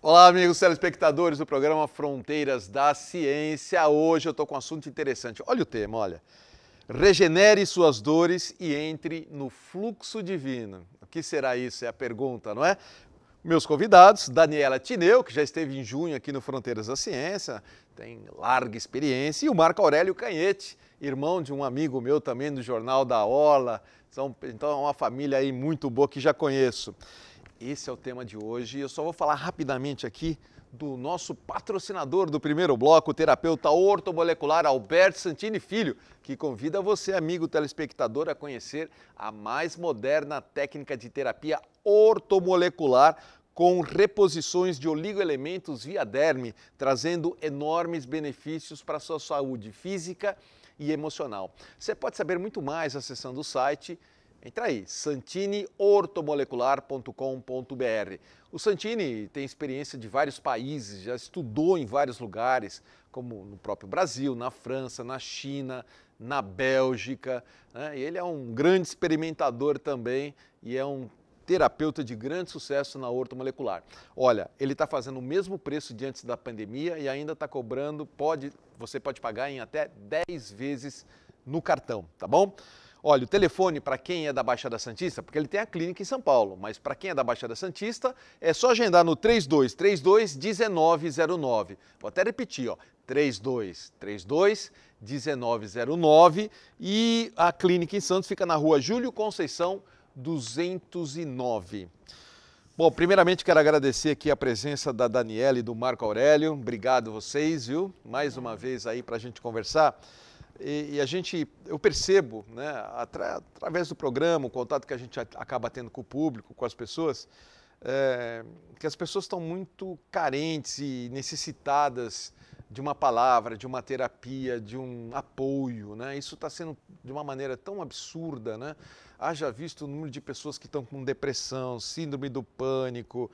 Olá, amigos telespectadores do programa Fronteiras da Ciência. Hoje eu estou com um assunto interessante. Olha o tema, olha. Regenere suas dores e entre no fluxo divino. O que será isso? É a pergunta, não é? Meus convidados, Daniela Tineu, que já esteve em junho aqui no Fronteiras da Ciência, tem larga experiência, e o Marco Aurélio Canhete, irmão de um amigo meu também do Jornal da Orla. Então é uma família aí muito boa que já conheço. Esse é o tema de hoje e eu só vou falar rapidamente aqui do nosso patrocinador do primeiro bloco, o terapeuta ortomolecular Alberto Santini Filho, que convida você, amigo telespectador, a conhecer a mais moderna técnica de terapia ortomolecular com reposições de oligoelementos via derme, trazendo enormes benefícios para a sua saúde física e emocional. Você pode saber muito mais acessando o site. Entra aí, santineortomolecular.com.br. O Santini tem experiência de vários países, já estudou em vários lugares, como no próprio Brasil, na França, na China, na Bélgica, né? Ele é um grande experimentador também e é um terapeuta de grande sucesso na ortomolecular. Olha, ele está fazendo o mesmo preço de antes da pandemia e ainda está cobrando, você pode pagar em até 10 vezes no cartão, tá bom? Olha, o telefone para quem é da Baixada Santista, porque ele tem a clínica em São Paulo, mas para quem é da Baixada Santista, é só agendar no 3232-1909. Vou até repetir, ó, 3232-1909 e a clínica em Santos fica na rua Júlio Conceição, 209. Bom, primeiramente quero agradecer aqui a presença da Daniela e do Marco Aurélio. Obrigado vocês, viu? Mais uma vez aí para a gente conversar. Eu percebo, né, através do programa, o contato que a gente acaba tendo com o público, com as pessoas, que as pessoas estão muito carentes e necessitadas de uma palavra, de uma terapia, de um apoio, né? Isso está sendo de uma maneira tão absurda, né? Haja visto o número de pessoas que estão com depressão, síndrome do pânico,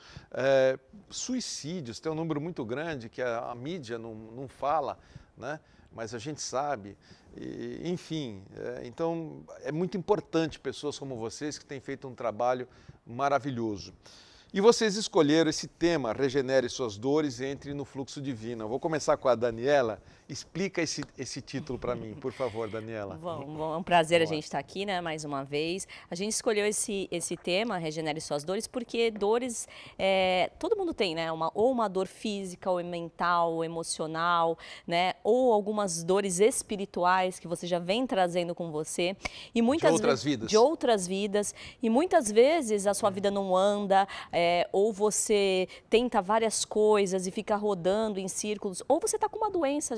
suicídios, tem um número muito grande que a mídia não fala, né? Mas a gente sabe, enfim, então é muito importante pessoas como vocês que têm feito um trabalho maravilhoso. E vocês escolheram esse tema, Regenere suas dores e entre no fluxo divino. Eu vou começar com a Daniela. Explica esse título para mim, por favor, Daniela. Bom, é um prazer a gente estar aqui, né, mais uma vez. A gente escolheu esse tema, Regenere suas dores, porque dores, todo mundo tem, né, ou uma dor física, ou mental, ou emocional, né, ou algumas dores espirituais que você já vem trazendo com você. E muitas de outras vidas. De outras vidas. E muitas vezes a sua vida não anda, ou você tenta várias coisas e fica rodando em círculos, ou você está com uma doença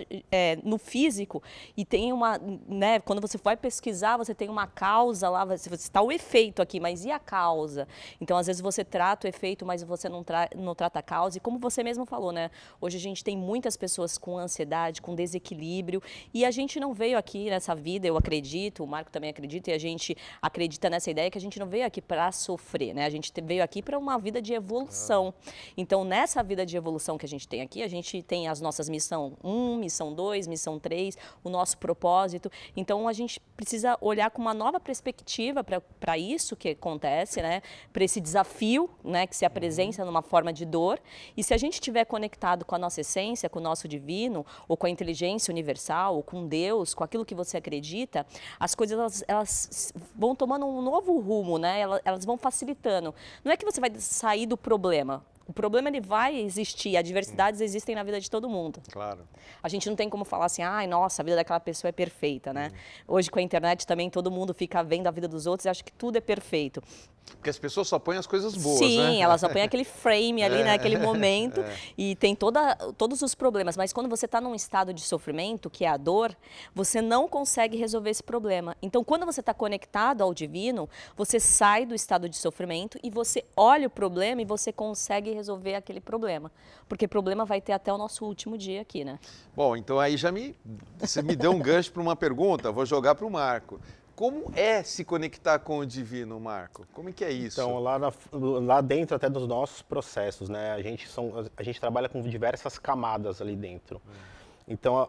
no físico e tem uma, né, quando você vai pesquisar, você tem uma causa lá, você está o efeito aqui, mas e a causa? Então, às vezes você trata o efeito, mas você não trata a causa. E como você mesmo falou, né, hoje a gente tem muitas pessoas com ansiedade, com desequilíbrio, e a gente não veio aqui nessa vida, eu acredito, o Marco também acredita, e a gente acredita nessa ideia que a gente não veio aqui para sofrer, né? A gente veio aqui para uma vida de evolução. Então, nessa vida de evolução que a gente tem aqui, a gente tem as nossas missão 1, missão 2, missão 3, o nosso propósito. Então, a gente precisa olhar com uma nova perspectiva para isso que acontece, né? Para esse desafio, né, que se apresenta numa forma de dor. E se a gente estiver conectado com a nossa essência, com o nosso divino, ou com a inteligência universal, ou com Deus, com aquilo que você acredita, as coisas elas vão tomando um novo rumo, né? Elas vão facilitando. Não é que você vai sair do problema. O problema ele vai existir, adversidades existem na vida de todo mundo. Claro. A gente não tem como falar assim, ai, nossa, a vida daquela pessoa é perfeita, né? Hoje com a internet também todo mundo fica vendo a vida dos outros e acha que tudo é perfeito. Porque as pessoas só põem as coisas boas, Sim, né? elas só põem aquele frame ali, né, aquele momento, e tem todos os problemas. Mas quando você está num estado de sofrimento, que é a dor, você não consegue resolver esse problema. Então, quando você está conectado ao divino, você sai do estado de sofrimento e você olha o problema e você consegue resolver aquele problema. Porque problema vai ter até o nosso último dia aqui, né? Bom, então aí você me deu um gancho para uma pergunta, vou jogar para o Marco. Como é se conectar com o divino, Marco? Como é que é isso? Então, lá dentro até dos nossos processos, né? A gente trabalha com diversas camadas ali dentro. Então,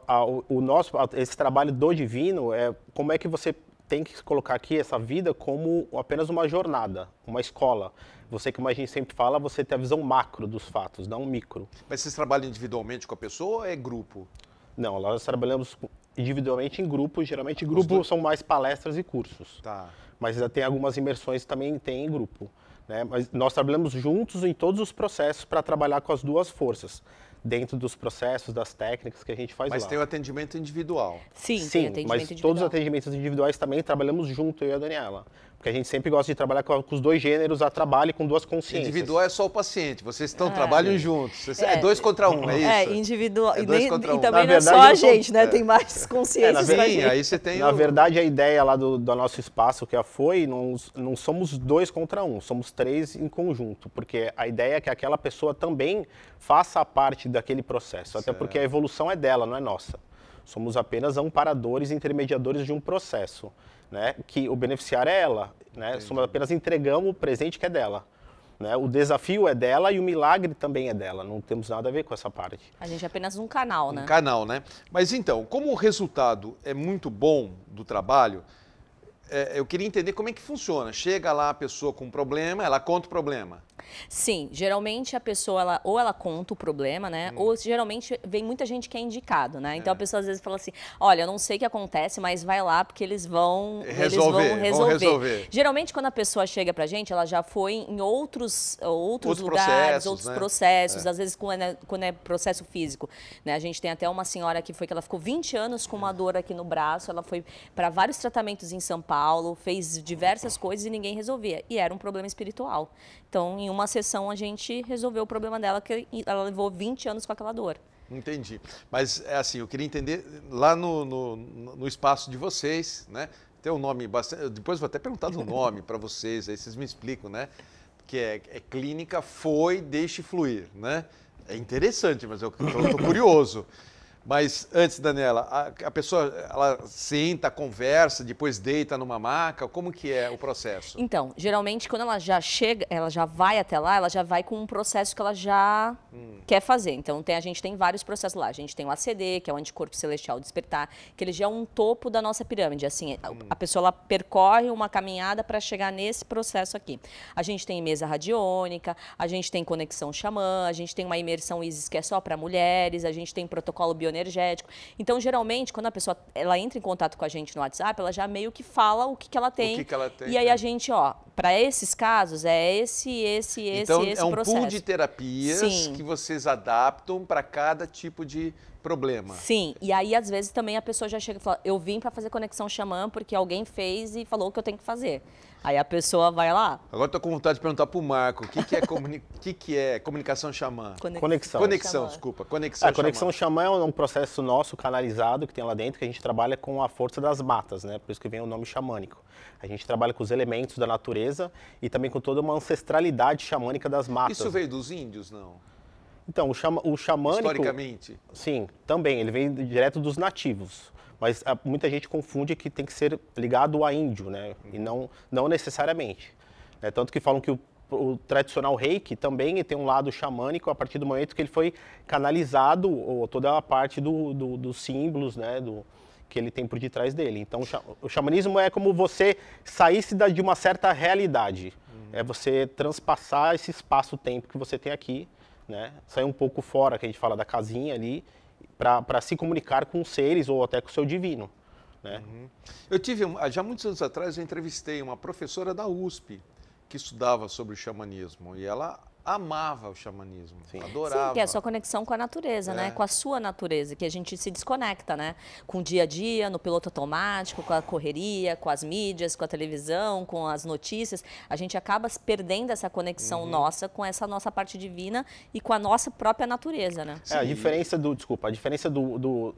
esse trabalho do divino é como é que você tem que colocar aqui essa vida como apenas uma jornada, uma escola. Você, como a gente sempre fala, você tem a visão macro dos fatos, não micro. Mas vocês trabalham individualmente com a pessoa ou é grupo? Não, nós trabalhamos individualmente em grupo, geralmente grupo são mais palestras e cursos. Tá. Mas ainda tem algumas imersões que também tem em grupo. Né? Mas nós trabalhamos juntos em todos os processos para trabalhar com as duas forças, dentro dos processos, das técnicas que a gente faz lá. Mas tem o atendimento individual. Sim, Sim, tem atendimento mas individual. todos os atendimentos individuais também trabalhamos junto, eu e a Daniela. Porque a gente sempre gosta de trabalhar com os dois gêneros a trabalho e com duas consciências. Individual é só o paciente, vocês trabalham juntos. É 2 contra 1, é isso? Individual. É e, dois nem, contra e um. também Na não é verdade, só a eu sou- gente, né? Tem mais consciência. Sim, pra gente. aí você tem Na verdade, a ideia lá do nosso espaço, que foi, não somos 2 contra 1, somos 3 em conjunto. Porque a ideia é que aquela pessoa também faça parte daquele processo. Até porque a evolução é dela, não é nossa. Somos apenas amparadores e intermediadores de um processo. Né? Que o beneficiário é ela. Né? Somos apenas entregamos o presente que é dela. Né? O desafio é dela e o milagre também é dela. Não temos nada a ver com essa parte. A gente é apenas um canal, né? Um canal, né? Mas então, como o resultado é muito bom do trabalho, eu queria entender como é que funciona. Chega lá a pessoa com um problema, ela conta o problema. Sim, geralmente a pessoa, ou ela conta o problema, né? Ou geralmente vem muita gente que é indicado, né? Então a pessoa às vezes fala assim, olha, eu não sei o que acontece, mas vai lá porque eles vão resolver. Geralmente quando a pessoa chega pra gente, ela já foi em outros lugares, outros processos, às vezes quando é processo físico. Né? A gente tem até uma senhora que ela ficou 20 anos com uma dor aqui no braço, ela foi para vários tratamentos em São Paulo, fez diversas coisas e ninguém resolvia. E era um problema espiritual. Então, em uma sessão, a gente resolveu o problema dela, que ela levou 20 anos com aquela dor. Entendi. Mas, é assim, eu queria entender, lá no espaço de vocês, né? Tem um nome bastante... Depois vou até perguntar do nome para vocês, aí vocês me explicam, né? Que é Clínica Foi, Deixe Fluir, né? É interessante, mas eu estou curioso. Mas antes, Daniela, a pessoa, ela senta, conversa, depois deita numa maca, como que é o processo? Então, geralmente quando ela já chega, ela já vai até lá, ela já vai com um processo que ela já quer fazer. Então, a gente tem vários processos lá. A gente tem o ACD, que é o Anticorpo Celestial Despertar, que ele já é um topo da nossa pirâmide. Assim, a pessoa ela percorre uma caminhada para chegar nesse processo aqui. A gente tem mesa radiônica, a gente tem conexão xamã, a gente tem uma imersão ISIS que é só para mulheres, a gente tem protocolo bioenergético. Então, geralmente, quando a pessoa ela entra em contato com a gente no WhatsApp, ela já meio que fala o que ela tem. E aí a gente, para esses casos, é esse então, processo. Então, é um pool de terapias que vocês adaptam para cada tipo de problema. Sim, e aí às vezes também a pessoa já chega e fala, eu vim para fazer conexão xamã porque alguém fez e falou que eu tenho que fazer. Aí a pessoa vai lá. Agora estou com vontade de perguntar para o Marco, o que é comunicação xamã? Conexão, desculpa. Conexão xamã é um processo nosso canalizado que tem lá dentro, que a gente trabalha com a força das matas, né? Por isso que vem o nome xamânico. A gente trabalha com os elementos da natureza e também com toda uma ancestralidade xamânica das matas. Isso veio dos índios, não? Então, o xamânico... Historicamente? Sim, também. Ele vem direto dos nativos. Mas muita gente confunde que tem que ser ligado a índio, né? E não necessariamente. Tanto que falam que o tradicional reiki também tem um lado xamânico a partir do momento que ele foi canalizado, ou toda a parte dos símbolos, né? Que ele tem por detrás dele. Então, o xamanismo é como você saísse de uma certa realidade. É você transpassar esse espaço-tempo que você tem aqui, né? Sair um pouco fora, que a gente fala da casinha ali, para se comunicar com seres ou até com o seu divino. Né? Eu tive, já muitos anos atrás, eu entrevistei uma professora da USP que estudava sobre o xamanismo e ela amava o xamanismo, adorava. Sim, que é a sua conexão com a natureza, né? Com a sua natureza, que a gente se desconecta, né? Com o dia a dia, no piloto automático, com a correria, com as mídias, com a televisão, com as notícias. A gente acaba perdendo essa conexão nossa com essa nossa parte divina e com a nossa própria natureza, né? A diferença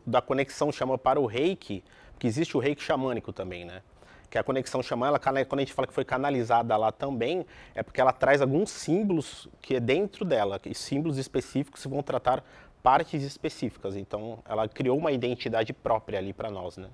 da conexão xamã para o reiki, porque existe o reiki xamânico também, né? Que a conexão xamã, quando a gente fala que foi canalizada lá também, é porque ela traz alguns símbolos que é dentro dela, e símbolos específicos que vão tratar partes específicas. Então, ela criou uma identidade própria ali para nós, né?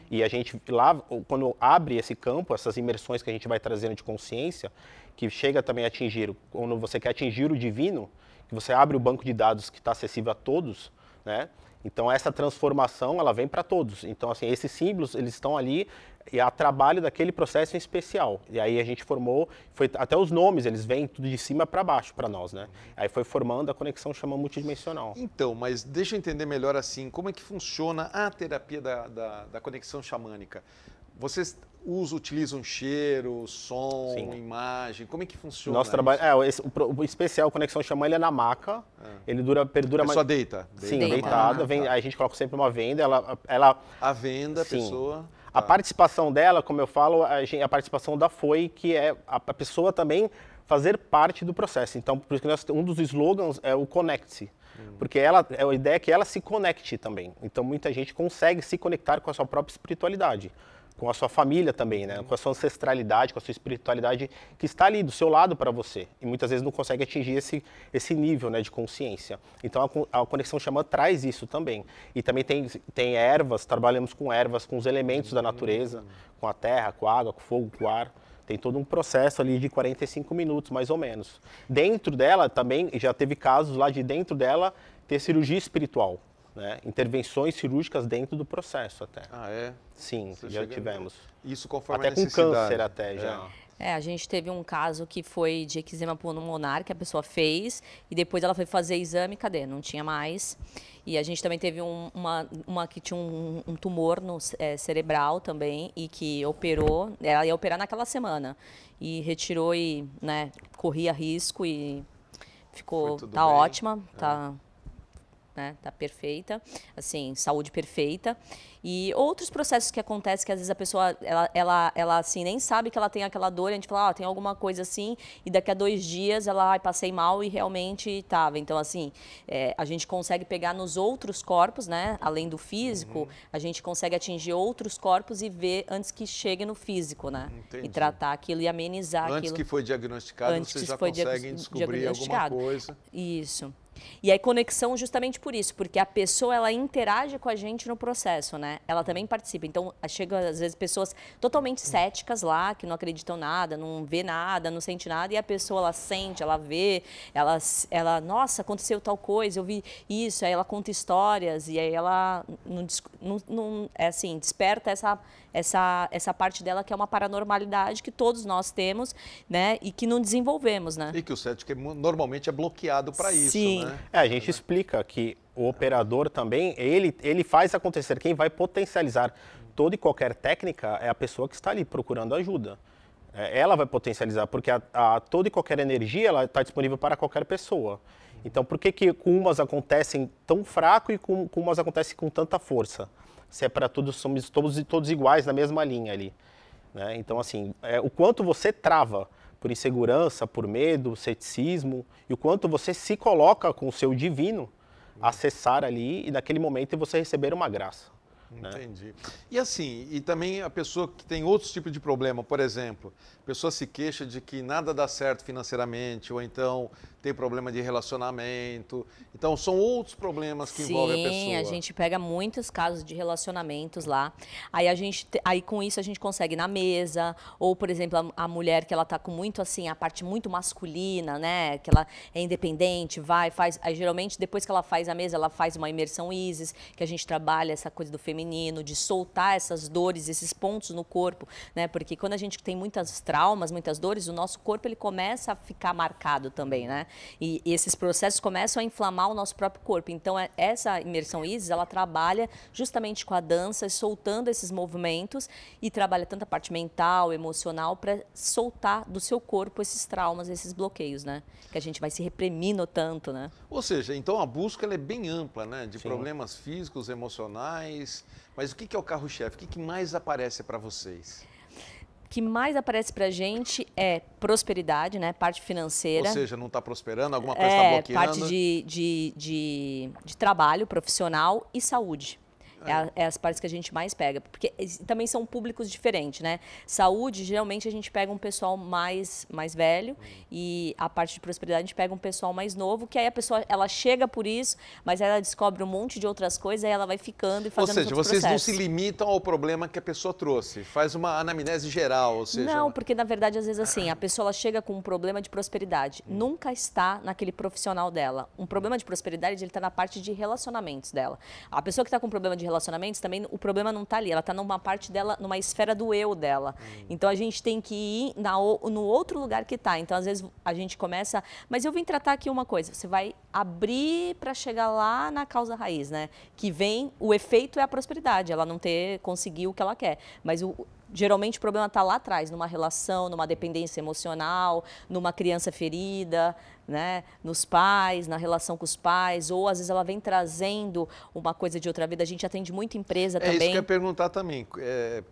E a gente lá, quando abre esse campo, essas imersões que a gente vai trazendo de consciência, que chega também a atingir, quando você quer atingir o divino, que você abre o banco de dados que está acessível a todos, né? Então essa transformação, ela vem para todos. Então assim, esses símbolos, eles estão ali e há trabalho daquele processo em especial. E aí a gente formou, até os nomes, eles vêm tudo de cima para baixo para nós, né? Aí foi formando a conexão xamã multidimensional. Então, mas deixa eu entender melhor assim, como é que funciona a terapia da conexão xamânica? Vocês utilizam cheiro, som, Sim. imagem, como é que funciona? Nosso trabalho, o especial Conexão Xamã, ele é na maca, ele perdura É mais... só deita? Sim, na deitada, maca, tá. a gente coloca sempre uma venda, ela A venda, a sim. pessoa... A participação dela, como eu falo, a participação da FOI, que é a pessoa também fazer parte do processo. Então, por isso que um dos slogans é o Conecte-se. Porque a ideia é que ela se conecte também. Então, muita gente consegue se conectar com a sua própria espiritualidade, com a sua família também, né? Com a sua ancestralidade, com a sua espiritualidade que está ali do seu lado para você. E muitas vezes não consegue atingir esse nível, né, de consciência. Então a conexão xamã traz isso também. E também tem ervas, trabalhamos com ervas, com os elementos da natureza, com a terra, com a água, com o fogo, com o ar. Tem todo um processo ali de 45 minutos, mais ou menos. Dentro dela também, já teve casos lá de dentro dela ter cirurgia espiritual. Né? Intervenções cirúrgicas dentro do processo até. Ah, é? Sim, Você já tivemos. Isso conforme Até a com necessidade. câncer até já. A gente teve um caso que foi de eczema pulmonar que a pessoa fez e depois ela foi fazer exame, cadê? Não tinha mais. E a gente também teve uma que tinha um tumor cerebral também e que operou, ela ia operar naquela semana e retirou e, né, corria risco e ficou, tá bem. Ótima, tá... Né, tá perfeita, assim, saúde perfeita. E outros processos que acontecem que às vezes a pessoa, ela assim, nem sabe que ela tem aquela dor, a gente fala, tem alguma coisa assim, e daqui a 2 dias ela, passei mal e realmente estava. Então, assim, a gente consegue pegar nos outros corpos, né, além do físico, a gente consegue atingir outros corpos e ver antes que chegue no físico, né? Entendi. E tratar aquilo e amenizar aquilo. Antes que foi diagnosticado, vocês já conseguem descobrir alguma coisa. Isso. E aí conexão justamente por isso, porque a pessoa ela interage com a gente no processo, né? Ela também participa. Então, chega às vezes pessoas totalmente céticas lá, que não acreditam nada, não vê nada, não sente nada, e a pessoa ela sente, ela vê, ela nossa, aconteceu tal coisa, eu vi isso, aí ela conta histórias e aí ela não é assim, desperta essa parte dela que é uma paranormalidade que todos nós temos, né? E que não desenvolvemos, né? E que o cético normalmente é bloqueado para isso, Sim. né? A gente explica que o operador também, ele faz acontecer. Quem vai potencializar toda e qualquer técnica é a pessoa que está ali procurando ajuda. Ela vai potencializar, porque toda e qualquer energia ela está disponível para qualquer pessoa. Então, por que com umas acontecem tão fraco e com umas acontecem com tanta força? Se é para todos, somos todos iguais na mesma linha ali. Né? Então, assim, o quanto você trava por insegurança, por medo, ceticismo, e o quanto você se coloca com o seu divino, acessar ali e naquele momento você receber uma graça. Entendi. Né? E assim, e também a pessoa que tem outros tipos de problema, por exemplo, a pessoa se queixa de que nada dá certo financeiramente, ou então tem problema de relacionamento. Então, são outros problemas que envolvem a pessoa. Sim, a gente pega muitos casos de relacionamentos lá. Aí com isso a gente consegue na mesa, ou por exemplo, a mulher que ela tá com muito assim, a parte muito masculina, né, que ela é independente, faz, aí geralmente depois que ela faz a mesa, ela faz uma imersão ISIS, que a gente trabalha essa coisa do feminino, de soltar essas dores, esses pontos no corpo, né? Porque quando a gente tem muitas traumas, muitas dores, o nosso corpo ele começa a ficar marcado também, né? E esses processos começam a inflamar o nosso próprio corpo. Então, essa imersão ISIS, ela trabalha justamente com a dança, soltando esses movimentos e trabalha tanto a parte mental, emocional, para soltar do seu corpo esses traumas, esses bloqueios, né? Que a gente vai se reprimindo tanto, né? Ou seja, então a busca ela é bem ampla, né? De Sim. problemas físicos, emocionais. Mas o que é o carro-chefe? O que mais aparece para vocês? O que mais aparece para a gente é prosperidade, né? Parte financeira. Ou seja, não está prosperando, alguma coisa está bloqueando. Parte de trabalho profissional e saúde. É as partes que a gente mais pega, porque também são públicos diferentes, né? Saúde, geralmente a gente pega um pessoal mais velho e a parte de prosperidade a gente pega um pessoal mais novo, que aí a pessoa, ela chega por isso, mas ela descobre um monte de outras coisas, aí ela vai ficando e fazendo outros processos. Ou seja, vocês não se limitam ao problema que a pessoa trouxe, faz uma anamnese geral, ou seja... Não, porque na verdade, às vezes assim, a pessoa ela chega com um problema de prosperidade, nunca está naquele profissional dela. Um problema de prosperidade, ele está na parte de relacionamentos dela. A pessoa que está com problema de relacionamentos, também o problema não está ali, ela está numa parte dela, numa esfera do eu dela. Então a gente tem que ir no outro lugar que está. Então às vezes a gente começa, mas eu vim tratar aqui uma coisa, você vai abrir para chegar lá na causa raiz, né? Que vem, o efeito é a prosperidade, ela não conseguiu o que ela quer. Mas geralmente o problema está lá atrás, numa relação, numa dependência emocional, numa criança ferida, né? Nos pais, na relação com os pais, ou às vezes ela vem trazendo uma coisa de outra vida. A gente atende muito empresa também. É isso que eu ia perguntar também,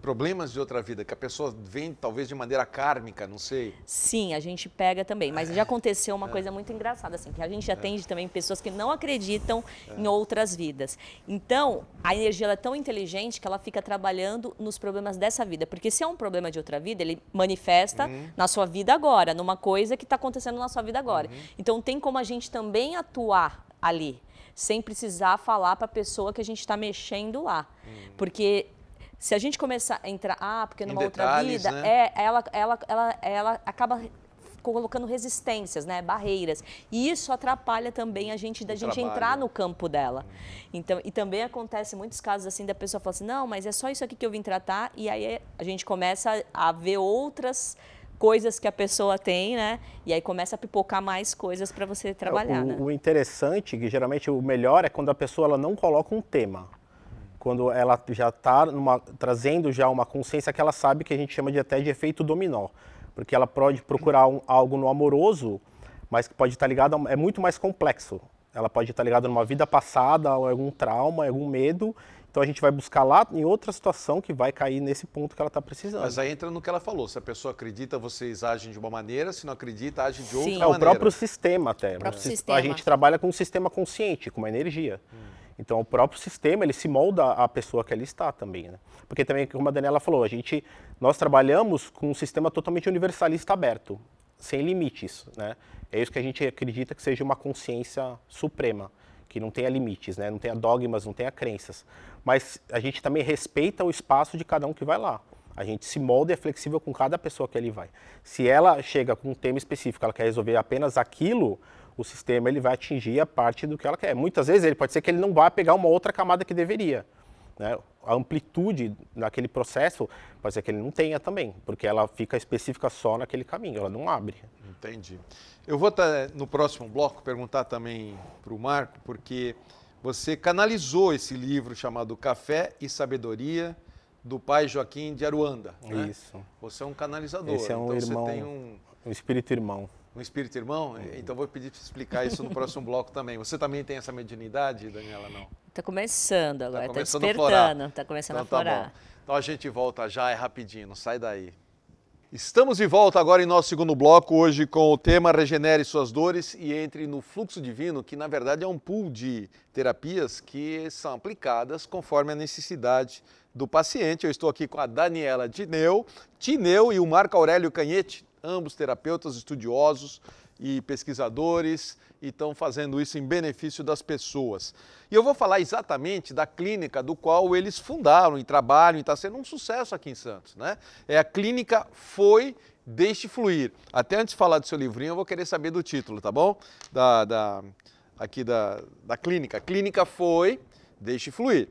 problemas de outra vida, que a pessoa vem talvez de maneira kármica, não sei. Sim, a gente pega também, mas já aconteceu uma coisa muito engraçada, assim, que a gente atende também pessoas que não acreditam em outras vidas. Então, a energia ela é tão inteligente que ela fica trabalhando nos problemas dessa vida, porque se é um problema de outra vida, ele manifesta na sua vida agora, numa coisa que está acontecendo na sua vida agora. Então, tem como a gente também atuar ali, sem precisar falar para a pessoa que a gente está mexendo lá. Porque se a gente começar a entrar, porque numa outra vida, né? Ela acaba colocando resistências, né, barreiras. E isso atrapalha também a gente entrar no campo dela. Então, e também acontece muitos casos assim da pessoa falar assim, não, mas é só isso aqui que eu vim tratar, e aí a gente começa a ver outras coisas que a pessoa tem, né? E aí começa a pipocar mais coisas para você trabalhar, né? O interessante, que geralmente o melhor é quando a pessoa ela não coloca um tema. Quando ela já está trazendo já uma consciência que ela sabe que a gente chama até de efeito dominó. Porque ela pode procurar algo no amoroso, mas que pode estar ligado, é muito mais complexo. Ela pode estar ligada numa vida passada, ou algum trauma, algum medo. Então a gente vai buscar lá em outra situação que vai cair nesse ponto que ela está precisando. Mas aí entra no que ela falou, se a pessoa acredita, vocês agem de uma maneira, se não acredita, agem de outra Sim. maneira. É o próprio sistema até. O próprio sistema. A gente trabalha com um sistema consciente, com uma energia. Então o próprio sistema, ele se molda a pessoa que ali está também, né? Porque também, como a Daniela falou, nós trabalhamos com um sistema totalmente universalista aberto, sem limites, né? É isso que a gente acredita que seja uma consciência suprema, que não tenha limites, né? Não tenha dogmas, não tenha crenças. Mas a gente também respeita o espaço de cada um que vai lá. A gente se molda e é flexível com cada pessoa que ali vai. Se ela chega com um tema específico, ela quer resolver apenas aquilo, o sistema ele vai atingir a parte do que ela quer. Muitas vezes pode ser que ele não vá pegar uma outra camada que deveria, né? A amplitude naquele processo pode ser que ele não tenha também, porque ela fica específica só naquele caminho, ela não abre. Entendi. Eu vou no próximo bloco perguntar também para o Marco, porque você canalizou esse livro chamado Café e Sabedoria, do pai Joaquim de Aruanda. Né? Isso. Você é um canalizador. Esse é um então irmão, você tem um espírito irmão. Um espírito irmão? Então vou pedir para você explicar isso no próximo bloco também. Você também tem essa mediunidade, Daniela, não? Está começando agora, está despertando, está começando então, a florar. Tá bom. Então a gente volta já, é rapidinho, não sai daí. Estamos de volta agora em nosso segundo bloco, hoje com o tema Regenere Suas Dores e entre no Fluxo Divino, que na verdade é um pool de terapias que são aplicadas conforme a necessidade do paciente. Eu estou aqui com a Daniela Tineu e o Marco Aurélio Canhete, ambos terapeutas, estudiosos e pesquisadores, e estão fazendo isso em benefício das pessoas. E eu vou falar exatamente da clínica do qual eles fundaram e trabalham, e está sendo um sucesso aqui em Santos, né? É a clínica Foi, Deixe Fluir. Até antes de falar do seu livrinho, eu vou querer saber do título, tá bom? Da clínica. Clínica Foi, Deixe Fluir.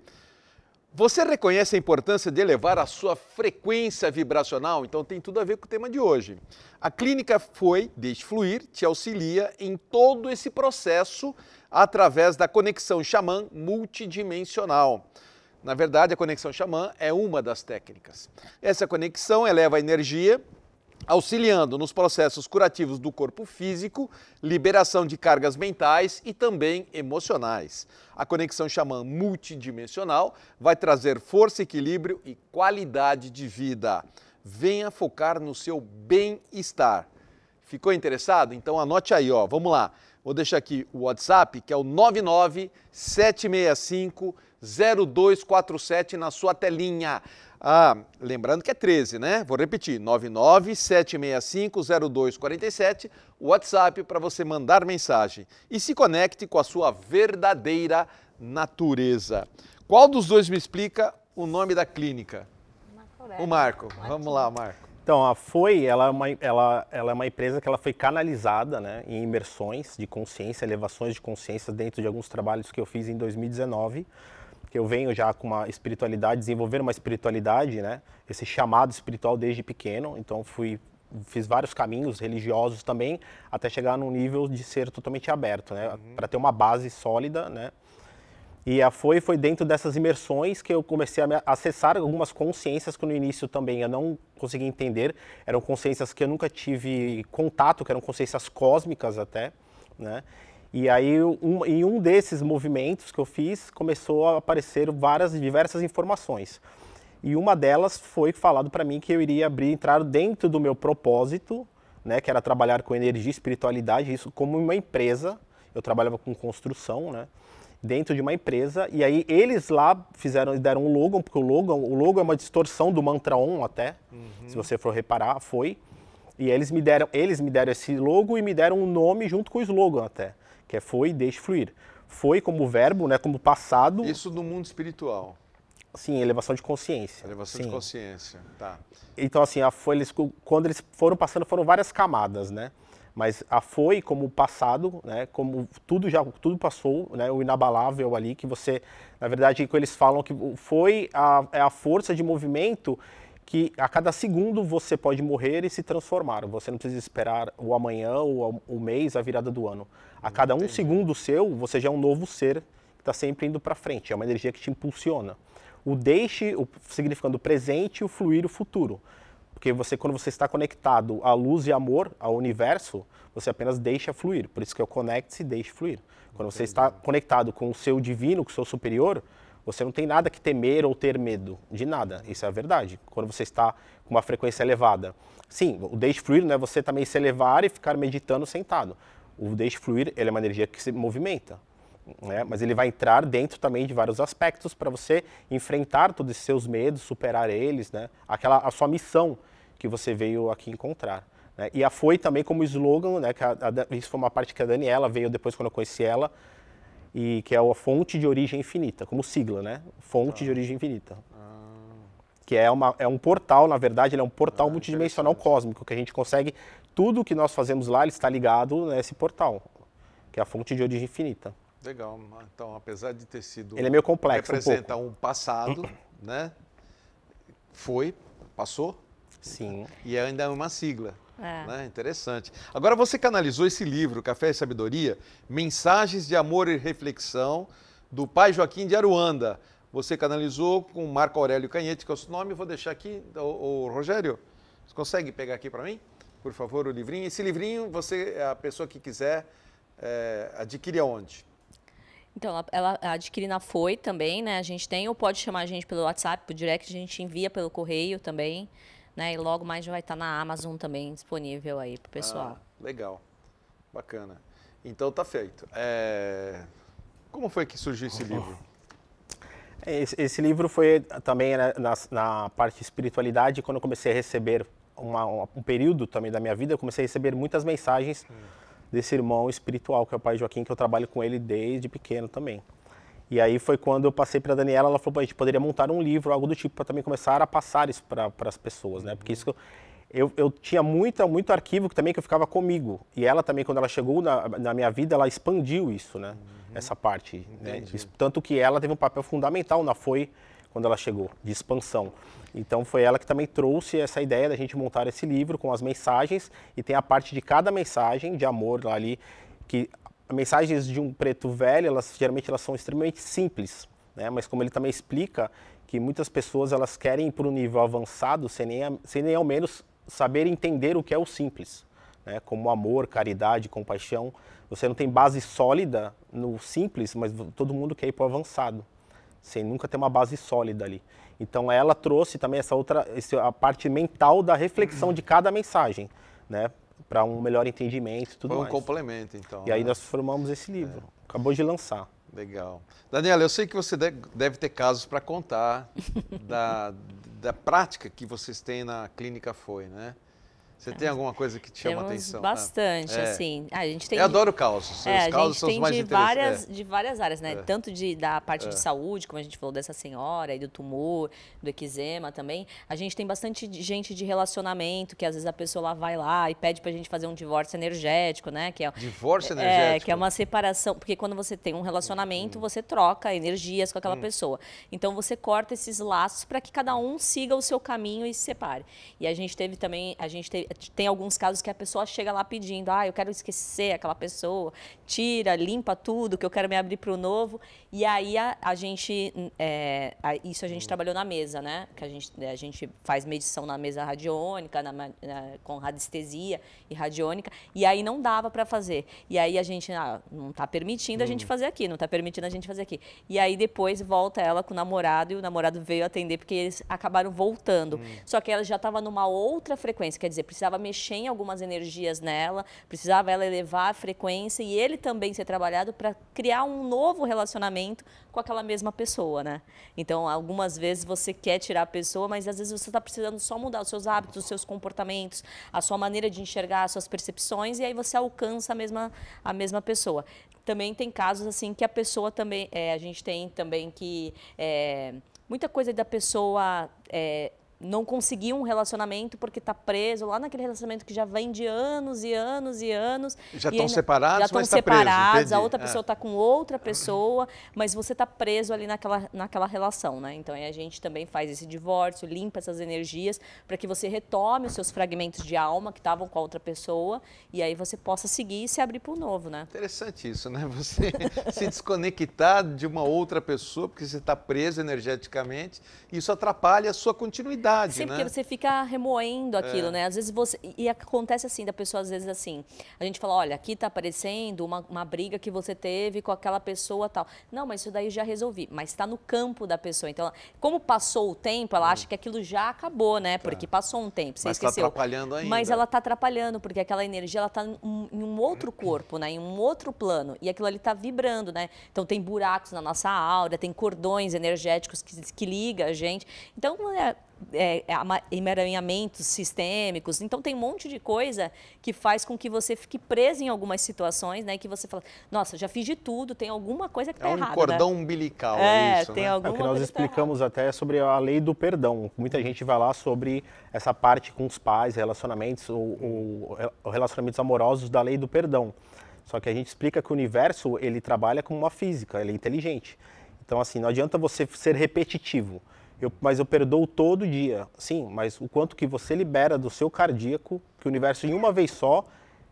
Você reconhece a importância de elevar a sua frequência vibracional? Então tem tudo a ver com o tema de hoje. A clínica Foi, Deixe Fluir te auxilia em todo esse processo através da conexão xamã multidimensional. Na verdade, a conexão xamã é uma das técnicas. Essa conexão eleva a energia, auxiliando nos processos curativos do corpo físico, liberação de cargas mentais e também emocionais. A conexão xamã multidimensional vai trazer força, equilíbrio e qualidade de vida. Venha focar no seu bem-estar. Ficou interessado? Então anote aí, ó. Vamos lá. Vou deixar aqui o WhatsApp, que é o 997650247 na sua telinha. Ah, lembrando que é 13, né? Vou repetir, 997650247, o WhatsApp para você mandar mensagem. E se conecte com a sua verdadeira natureza. Qual dos dois me explica o nome da clínica? O Marco. Vamos lá, Marco. Então, a FOI, ela é uma empresa que ela foi canalizada, né, em imersões de consciência, elevações de consciência dentro de alguns trabalhos que eu fiz em 2019, que eu venho já com uma espiritualidade, desenvolver uma espiritualidade, né, esse chamado espiritual desde pequeno, então fiz vários caminhos religiosos também, até chegar num nível de ser totalmente aberto, né, para ter uma base sólida, né. E a foi dentro dessas imersões que eu comecei a acessar algumas consciências que no início também eu não conseguia entender. Eram consciências que eu nunca tive contato, que eram consciências cósmicas até, né? E aí, em um desses movimentos que eu fiz, começou a aparecer diversas informações. E uma delas foi falado para mim que eu iria entrar dentro do meu propósito, né? Que era trabalhar com energia e espiritualidade, isso como uma empresa. Eu trabalhava com construção, né? Dentro de uma empresa, e aí eles lá deram um logo, porque o logo é uma distorção do mantra Om até, se você for reparar, e eles me deram esse logo e me deram um nome junto com o slogan até, que é Foi, Deixe Fluir. Foi como verbo, né, como passado. Isso no mundo espiritual. Sim, elevação de consciência. Elevação de consciência, tá. Então assim, quando eles foram passando, foram várias camadas, né? Mas a foi como passado, né, como tudo passou, né, o inabalável ali, que você, na verdade, eles falam que é a força de movimento que a cada segundo você pode morrer e se transformar. Você não precisa esperar o amanhã, o mês, a virada do ano. A cada um segundo seu, você já é um novo ser que está sempre indo para frente. É uma energia que te impulsiona. O deixe, significando presente, e o fluir, o futuro. Porque quando você está conectado à luz e amor, ao universo, você apenas deixa fluir. Por isso que é o conecte-se e deixe fluir. Quando você está conectado com o seu divino, com o seu superior, você não tem nada que temer ou ter medo de nada. Isso é a verdade. Quando você está com uma frequência elevada. Sim, o deixe fluir não é você também se elevar e ficar meditando sentado. O deixe fluir, ele é uma energia que se movimenta. Né? Mas ele vai entrar dentro também de vários aspectos para você enfrentar todos os seus medos, superar eles, né? A sua missão que você veio aqui encontrar. Né? E a foi também como slogan, né? Isso foi uma parte que a Daniela veio depois quando eu conheci ela, e que é a fonte de origem infinita, como sigla, né? Fonte de origem infinita. Que é um portal, na verdade, ele é um portal multidimensional cósmico, que a gente consegue, tudo que nós fazemos lá, ele está ligado nesse portal, que é a fonte de origem infinita. Legal. Então, apesar de ter sido... Ele é meio complexo representa um passado, né? Passou. Sim. E ainda é uma sigla. Né? Interessante. Agora, você canalizou esse livro, Café e Sabedoria, Mensagens de Amor e Reflexão, do Pai Joaquim de Aruanda. Você canalizou com Marco Aurélio Canhete, que é o seu nome. Vou deixar aqui. O Rogério, você consegue pegar aqui para mim? Por favor, o livrinho. Esse livrinho, a pessoa que quiser, adquire aonde? Então, ela adquire na Foi também, né? A gente tem, ou pode chamar a gente pelo WhatsApp, por direct, a gente envia pelo correio também, né? E logo mais já vai estar na Amazon também disponível aí pro pessoal. Legal, bacana. Então tá feito. Como foi que surgiu esse livro? Esse livro foi também na parte de espiritualidade, quando eu comecei a receber um período também da minha vida, eu comecei a receber muitas mensagens desse irmão espiritual, que é o Pai Joaquim, que eu trabalho com ele desde pequeno também. E aí foi quando eu passei para a Daniela, ela falou, a gente poderia montar um livro, algo do tipo, para também começar a passar isso para as pessoas, né? Porque isso eu tinha muito arquivo que também que eu ficava comigo. E ela também, quando ela chegou na minha vida, ela expandiu isso, né? Essa parte. Né? Tanto que ela teve um papel fundamental na Foi, quando ela chegou, de expansão. Então foi ela que também trouxe essa ideia da gente montar esse livro com as mensagens, e tem a parte de cada mensagem de amor lá ali, que mensagens de um preto velho, geralmente elas são extremamente simples, né? Mas como ele também explica que muitas pessoas elas querem ir para um nível avançado sem nem ao menos saber entender o que é o simples, né? Como amor, caridade, compaixão. Você não tem base sólida no simples, mas todo mundo quer ir para o avançado, sem nunca ter uma base sólida ali. Então ela trouxe também a parte mental da reflexão de cada mensagem, né? para um melhor entendimento e tudo Foi um mais. complemento, então. E aí né? nós formamos esse livro. Acabou de lançar. Legal. Daniela, eu sei que você deve ter casos para contar da prática que vocês têm na Clínica Foi, né? Você tem alguma coisa que te chama atenção? Bastante, assim. A gente tem eu adoro causos. Os causos são os mais interessantes. De várias áreas, né? Tanto da parte de saúde, como a gente falou dessa senhora, e do tumor, do eczema também. A gente tem bastante gente de relacionamento, que às vezes a pessoa vai lá e pede pra gente fazer um divórcio energético, né? Que é, divórcio energético? Que é uma separação, porque quando você tem um relacionamento, você troca energias com aquela pessoa. Então você corta esses laços para que cada um siga o seu caminho e se separe. E a gente teve também, tem alguns casos que a pessoa chega lá pedindo, eu quero esquecer aquela pessoa, tira, limpa tudo, que eu quero me abrir para o novo. E aí a gente trabalhou na mesa, né? Que a gente faz medição na mesa radiônica, com radiestesia e radiônica, e aí não dava para fazer. E aí a gente não está permitindo a gente fazer aqui, não está permitindo a gente fazer aqui. E aí depois volta ela com o namorado, e o namorado veio atender, porque eles acabaram voltando. Só que ela já estava numa outra frequência, quer dizer, precisava mexer em algumas energias nela, precisava ela elevar a frequência e ele também ser trabalhado para criar um novo relacionamento com aquela mesma pessoa, né? Então, algumas vezes você quer tirar a pessoa, mas às vezes você está precisando só mudar os seus hábitos, os seus comportamentos, a sua maneira de enxergar, as suas percepções, e aí você alcança a mesma pessoa. Também tem casos assim que a pessoa também, a gente tem também que muita coisa da pessoa não conseguir um relacionamento porque está preso lá naquele relacionamento que já vem de anos e anos e anos. Já estão separados, já estão mas está separados, preso, a outra pessoa está com outra pessoa, mas você está preso ali naquela relação, né? Então a gente também faz esse divórcio, limpa essas energias para que você retome os seus fragmentos de alma que estavam com a outra pessoa e aí você possa seguir e se abrir para o novo, né? Interessante isso, né? Você se desconectar de uma outra pessoa porque você está preso energeticamente, isso atrapalha a sua continuidade. Sim, né? porque você fica remoendo aquilo, né? Às vezes e acontece assim, da pessoa, às vezes assim, a gente fala, olha, aqui tá aparecendo uma briga que você teve com aquela pessoa tal. Não, mas isso daí eu já resolvi. Mas está no campo da pessoa. Então, como passou o tempo, ela acha que aquilo já acabou, né? Porque passou um tempo, você mas esqueceu. Está atrapalhando ainda. Mas ela está atrapalhando, porque aquela energia, ela está em um outro corpo, né? Em um outro plano. E aquilo ali está vibrando, né? Então, tem buracos na nossa aura, tem cordões energéticos que ligam a gente. Então, emaranhamentos sistêmicos. Então, tem um monte de coisa que faz com que você fique preso em algumas situações, né? E que você fala, nossa, já fiz de tudo, tem alguma coisa que está errada. É um cordão umbilical, é isso, tem né? alguma o que nós coisa explicamos até sobre a lei do perdão. Muita gente vai lá sobre essa parte com os pais, relacionamentos, ou relacionamentos amorosos da lei do perdão. Só que a gente explica que o universo, ele trabalha como uma física, ele é inteligente. Então, assim, não adianta você ser repetitivo. Mas eu perdoo todo dia. Sim, mas o quanto que você libera do seu cardíaco, que o universo, em uma vez só,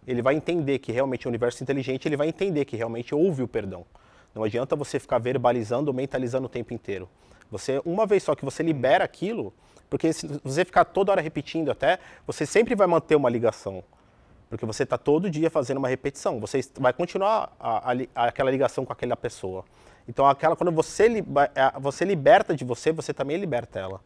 ele vai entender que realmente é um universo inteligente, ele vai entender que realmente houve o perdão. Não adianta você ficar verbalizando ou mentalizando o tempo inteiro. Você, uma vez só que você libera aquilo, porque se você ficar toda hora repetindo até, você sempre vai manter uma ligação. Porque você está todo dia fazendo uma repetição. Você vai continuar aquela ligação com aquela pessoa. Então, quando você liberta de você, você também liberta ela.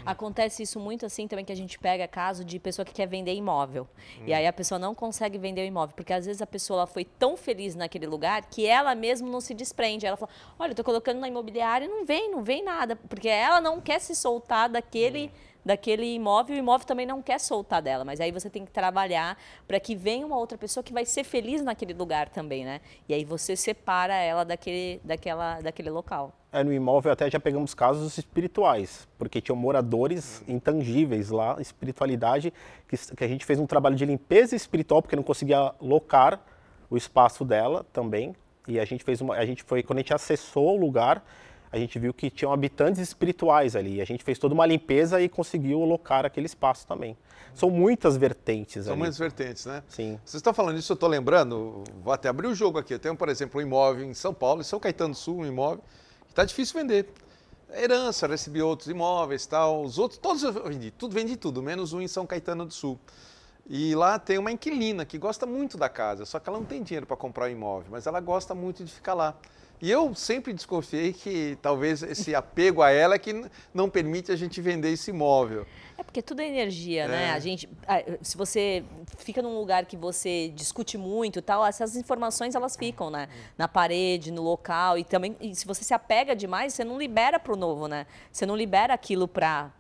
Acontece isso muito assim também, que a gente pega caso de pessoa que quer vender imóvel. E aí a pessoa não consegue vender o imóvel, porque às vezes a pessoa ela foi tão feliz naquele lugar que ela mesma não se desprende. Ela fala, olha, eu estou colocando na imobiliária e não vem nada. Porque ela não quer se soltar daquele imóvel, e o imóvel também não quer soltar dela, mas aí você tem que trabalhar para que venha uma outra pessoa que vai ser feliz naquele lugar também, né? E aí você separa ela daquele local. No imóvel até já pegamos casos espirituais, porque tinham moradores intangíveis lá, espiritualidade, que a gente fez um trabalho de limpeza espiritual, porque não conseguia locar o espaço dela também, e quando a gente acessou o lugar, a gente viu que tinham habitantes espirituais ali. A gente fez toda uma limpeza e conseguiu alocar aquele espaço também. São muitas vertentes. São muitas vertentes, né? Sim. Vocês estão falando isso, eu estou lembrando, vou até abrir o jogo aqui. Eu tenho, por exemplo, um imóvel em São Paulo, em São Caetano do Sul, um imóvel que está difícil vender. É herança, recebi outros imóveis, tal. Os outros, todos eu vendi tudo, menos um em São Caetano do Sul. E lá tem uma inquilina que gosta muito da casa, só que ela não tem dinheiro para comprar o imóvel, mas ela gosta muito de ficar lá. E eu sempre desconfiei que talvez esse apego a ela é que não permite a gente vender esse imóvel. É porque tudo é energia, né? Se você fica num lugar que você discute muito e tal, essas informações elas ficam, né? Na parede, no local e também se você se apega demais, você não libera para o novo, né? Você não libera aquilo para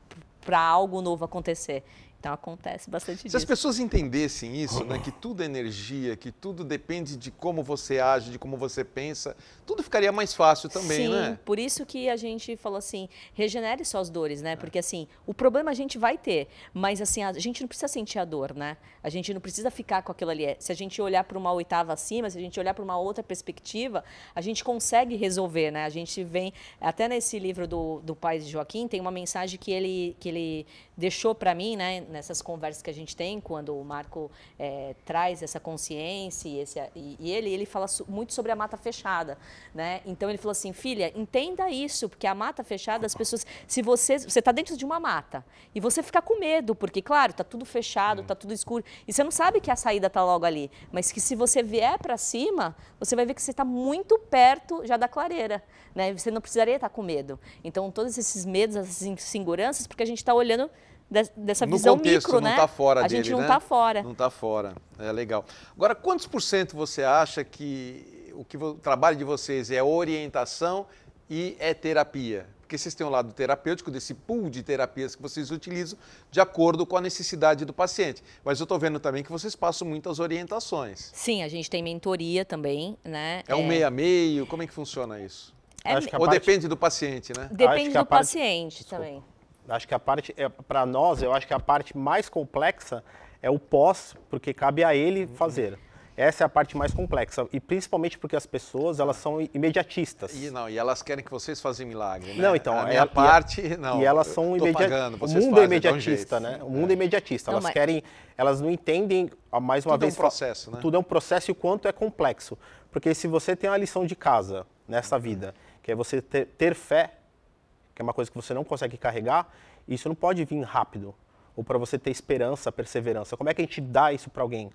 algo novo acontecer. Então acontece bastante disso. Se as pessoas entendessem isso, né, que tudo é energia, que tudo depende de como você age, de como você pensa, tudo ficaria mais fácil também, né? Sim, por isso que a gente falou assim, regenere suas dores, né? Porque assim, o problema a gente vai ter, mas assim, a gente não precisa sentir a dor, né? A gente não precisa ficar com aquilo ali. Se a gente olhar para uma oitava acima, se a gente olhar para uma outra perspectiva, a gente consegue resolver, né? A gente vem, até nesse livro do pai de Joaquim, tem uma mensagem que ele deixou para mim, né? Nessas conversas que a gente tem, quando o Marco traz essa consciência e ele fala muito sobre a mata fechada, né? Então ele falou assim, filha, entenda isso, porque a mata fechada, as pessoas, se você está dentro de uma mata e você fica com medo, porque claro, está tudo fechado, está tudo escuro, e você não sabe que a saída está logo ali, mas que se você vier para cima, você vai ver que você está muito perto já da clareira, né? Você não precisaria estar com medo. Então todos esses medos, essas inseguranças, porque a gente está olhando dessa visão micro, né? Não está fora dele, a gente não né? está fora. Não está fora, é legal. Agora, quantos por cento você acha que o trabalho de vocês é orientação e é terapia? Porque vocês têm um lado terapêutico, desse pool de terapias que vocês utilizam de acordo com a necessidade do paciente. Mas eu estou vendo também que vocês passam muitas orientações. Sim, a gente tem mentoria também, né? É um meio a meio? Como é que funciona isso? Ou depende do paciente, né? Depende do paciente também. Acho que a parte, para nós, eu acho que a parte mais complexa é o pós, porque cabe a ele fazer. Essa é a parte mais complexa, e principalmente porque as pessoas, elas são imediatistas. E elas querem que vocês façam milagre, né? Não, então, a minha parte, não. E elas são imediatistas. O mundo é imediatista, né? O mundo é imediatista. Elas querem, elas não entendem, mais uma vez... Tudo é um processo, né? Tudo é um processo e o quanto é complexo. Porque se você tem uma lição de casa nessa vida, que é você ter fé, que é uma coisa que você não consegue carregar, isso não pode vir rápido. Ou para você ter esperança, perseverança. Como é que a gente dá isso para alguém?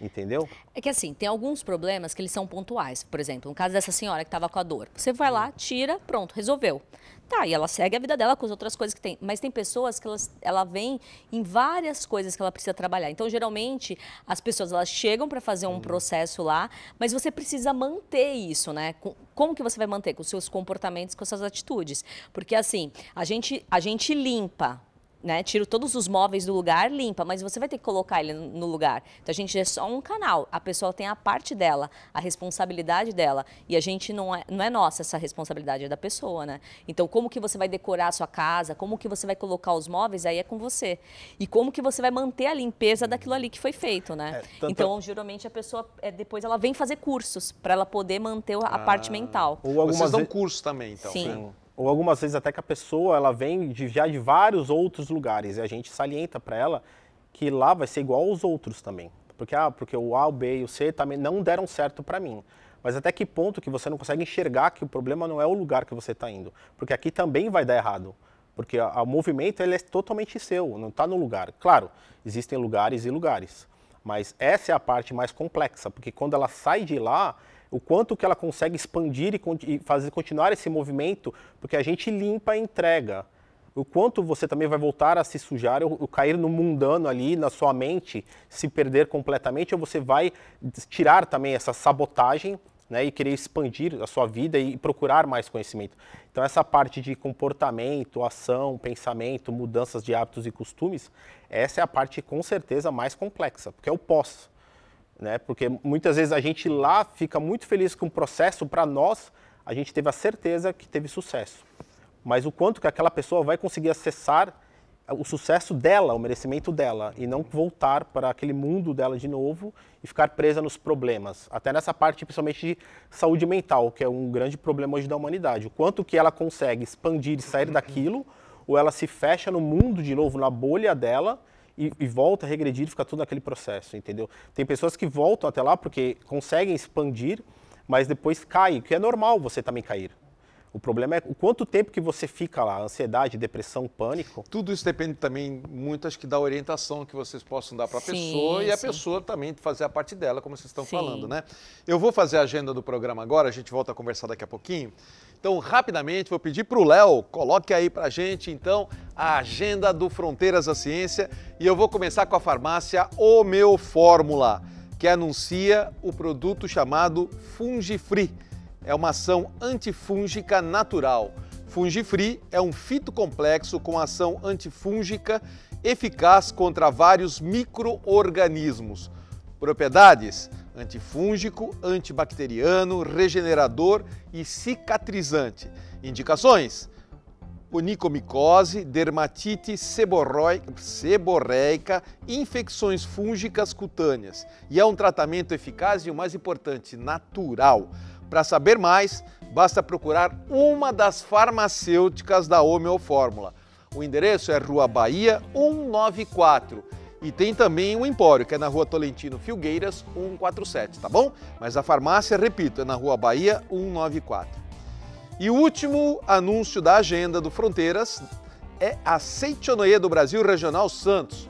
Entendeu? É que assim, tem alguns problemas que eles são pontuais. Por exemplo, no caso dessa senhora que estava com a dor. Você vai lá, tira, pronto, resolveu. Tá, e ela segue a vida dela com as outras coisas que tem. Mas tem pessoas que ela vem em várias coisas que ela precisa trabalhar. Então, geralmente, as pessoas elas chegam para fazer um processo lá, mas você precisa manter isso, né? Como que você vai manter? Com os seus comportamentos, com as suas atitudes. Porque assim, a gente limpa, né? Tira todos os móveis do lugar, limpa, mas você vai ter que colocar ele no lugar. Então a gente é só um canal, a pessoa tem a parte dela, a responsabilidade dela, e a gente não é nossa essa responsabilidade, é da pessoa, né? Então como que você vai decorar a sua casa, como que você vai colocar os móveis, aí é com você. E como que você vai manter a limpeza daquilo ali que foi feito, né? Então geralmente a pessoa, depois ela vem fazer cursos, para ela poder manter a parte mental. Vocês dão curso também, então? Sim. Né? Ou algumas vezes até que a pessoa ela vem já de vários outros lugares e a gente salienta para ela que lá vai ser igual aos outros também. Porque o A, o B e o C também não deram certo para mim. Mas até que ponto que você não consegue enxergar que o problema não é o lugar que você está indo? Porque aqui também vai dar errado. Porque o movimento ele é totalmente seu, não está no lugar. Claro, existem lugares e lugares. Mas essa é a parte mais complexa, porque quando ela sai de lá, o quanto que ela consegue expandir e fazer continuar esse movimento, porque a gente limpa e entrega. O quanto você também vai voltar a se sujar, ou cair no mundano ali, na sua mente, se perder completamente, ou você vai tirar também essa sabotagem, né, e querer expandir a sua vida e procurar mais conhecimento. Então essa parte de comportamento, ação, pensamento, mudanças de hábitos e costumes, essa é a parte com certeza mais complexa, porque é o pós. Né? Porque muitas vezes a gente lá fica muito feliz com o processo, para nós, a gente teve a certeza que teve sucesso. Mas o quanto que aquela pessoa vai conseguir acessar o sucesso dela, o merecimento dela, e não voltar para aquele mundo dela de novo e ficar presa nos problemas. Até nessa parte, principalmente de saúde mental, que é um grande problema hoje da humanidade. O quanto que ela consegue expandir e sair daquilo, ou ela se fecha no mundo de novo, na bolha dela, e volta a regredir e fica tudo naquele processo, entendeu? Tem pessoas que voltam até lá porque conseguem expandir, mas depois caem, que é normal você também cair. O problema é o quanto tempo que você fica lá, ansiedade, depressão, pânico. Tudo isso depende também muito, acho que, da orientação que vocês possam dar para a pessoa e a pessoa também fazer a parte dela, como vocês estão falando, né? Eu vou fazer a agenda do programa agora, a gente volta a conversar daqui a pouquinho. Então, rapidamente, vou pedir para o Léo, coloque aí para a gente, então, a agenda do Fronteiras da Ciência e eu vou começar com a farmácia Homeofórmula, que anuncia o produto chamado Fungifree. É uma ação antifúngica natural. Fungifree é um fitocomplexo com ação antifúngica eficaz contra vários micro-organismos. Propriedades: antifúngico, antibacteriano, regenerador e cicatrizante. Indicações: onicomicose, dermatite seborreica, infecções fúngicas cutâneas. E é um tratamento eficaz e, o mais importante, natural. Para saber mais, basta procurar uma das farmacêuticas da Homeofórmula. O endereço é Rua Bahia 194 e tem também o Empório, que é na Rua Tolentino Filgueiras 147, tá bom? Mas a farmácia, repito, é na Rua Bahia 194. E o último anúncio da agenda do Fronteiras é a Seitonoye do Brasil Regional Santos.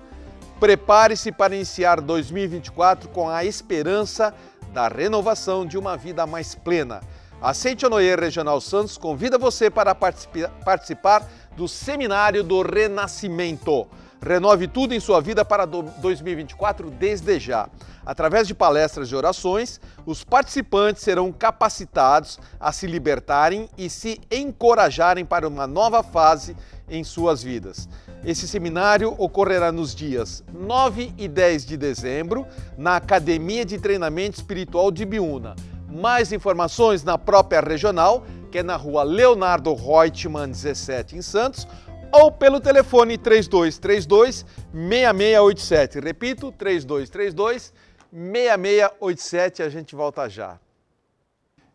Prepare-se para iniciar 2024 com a esperança da renovação de uma vida mais plena. A Seitonoye Regional Santos convida você para participar do Seminário do Renascimento. Renove tudo em sua vida para 2024 desde já. Através de palestras e orações, os participantes serão capacitados a se libertarem e se encorajarem para uma nova fase em suas vidas. Esse seminário ocorrerá nos dias 9 e 10 de dezembro, na Academia de Treinamento Espiritual de Biúna. Mais informações na própria regional, que é na Rua Leonardo Reutemann, 17, em Santos, ou pelo telefone 3232-6687. Repito, 3232-6687. A gente volta já.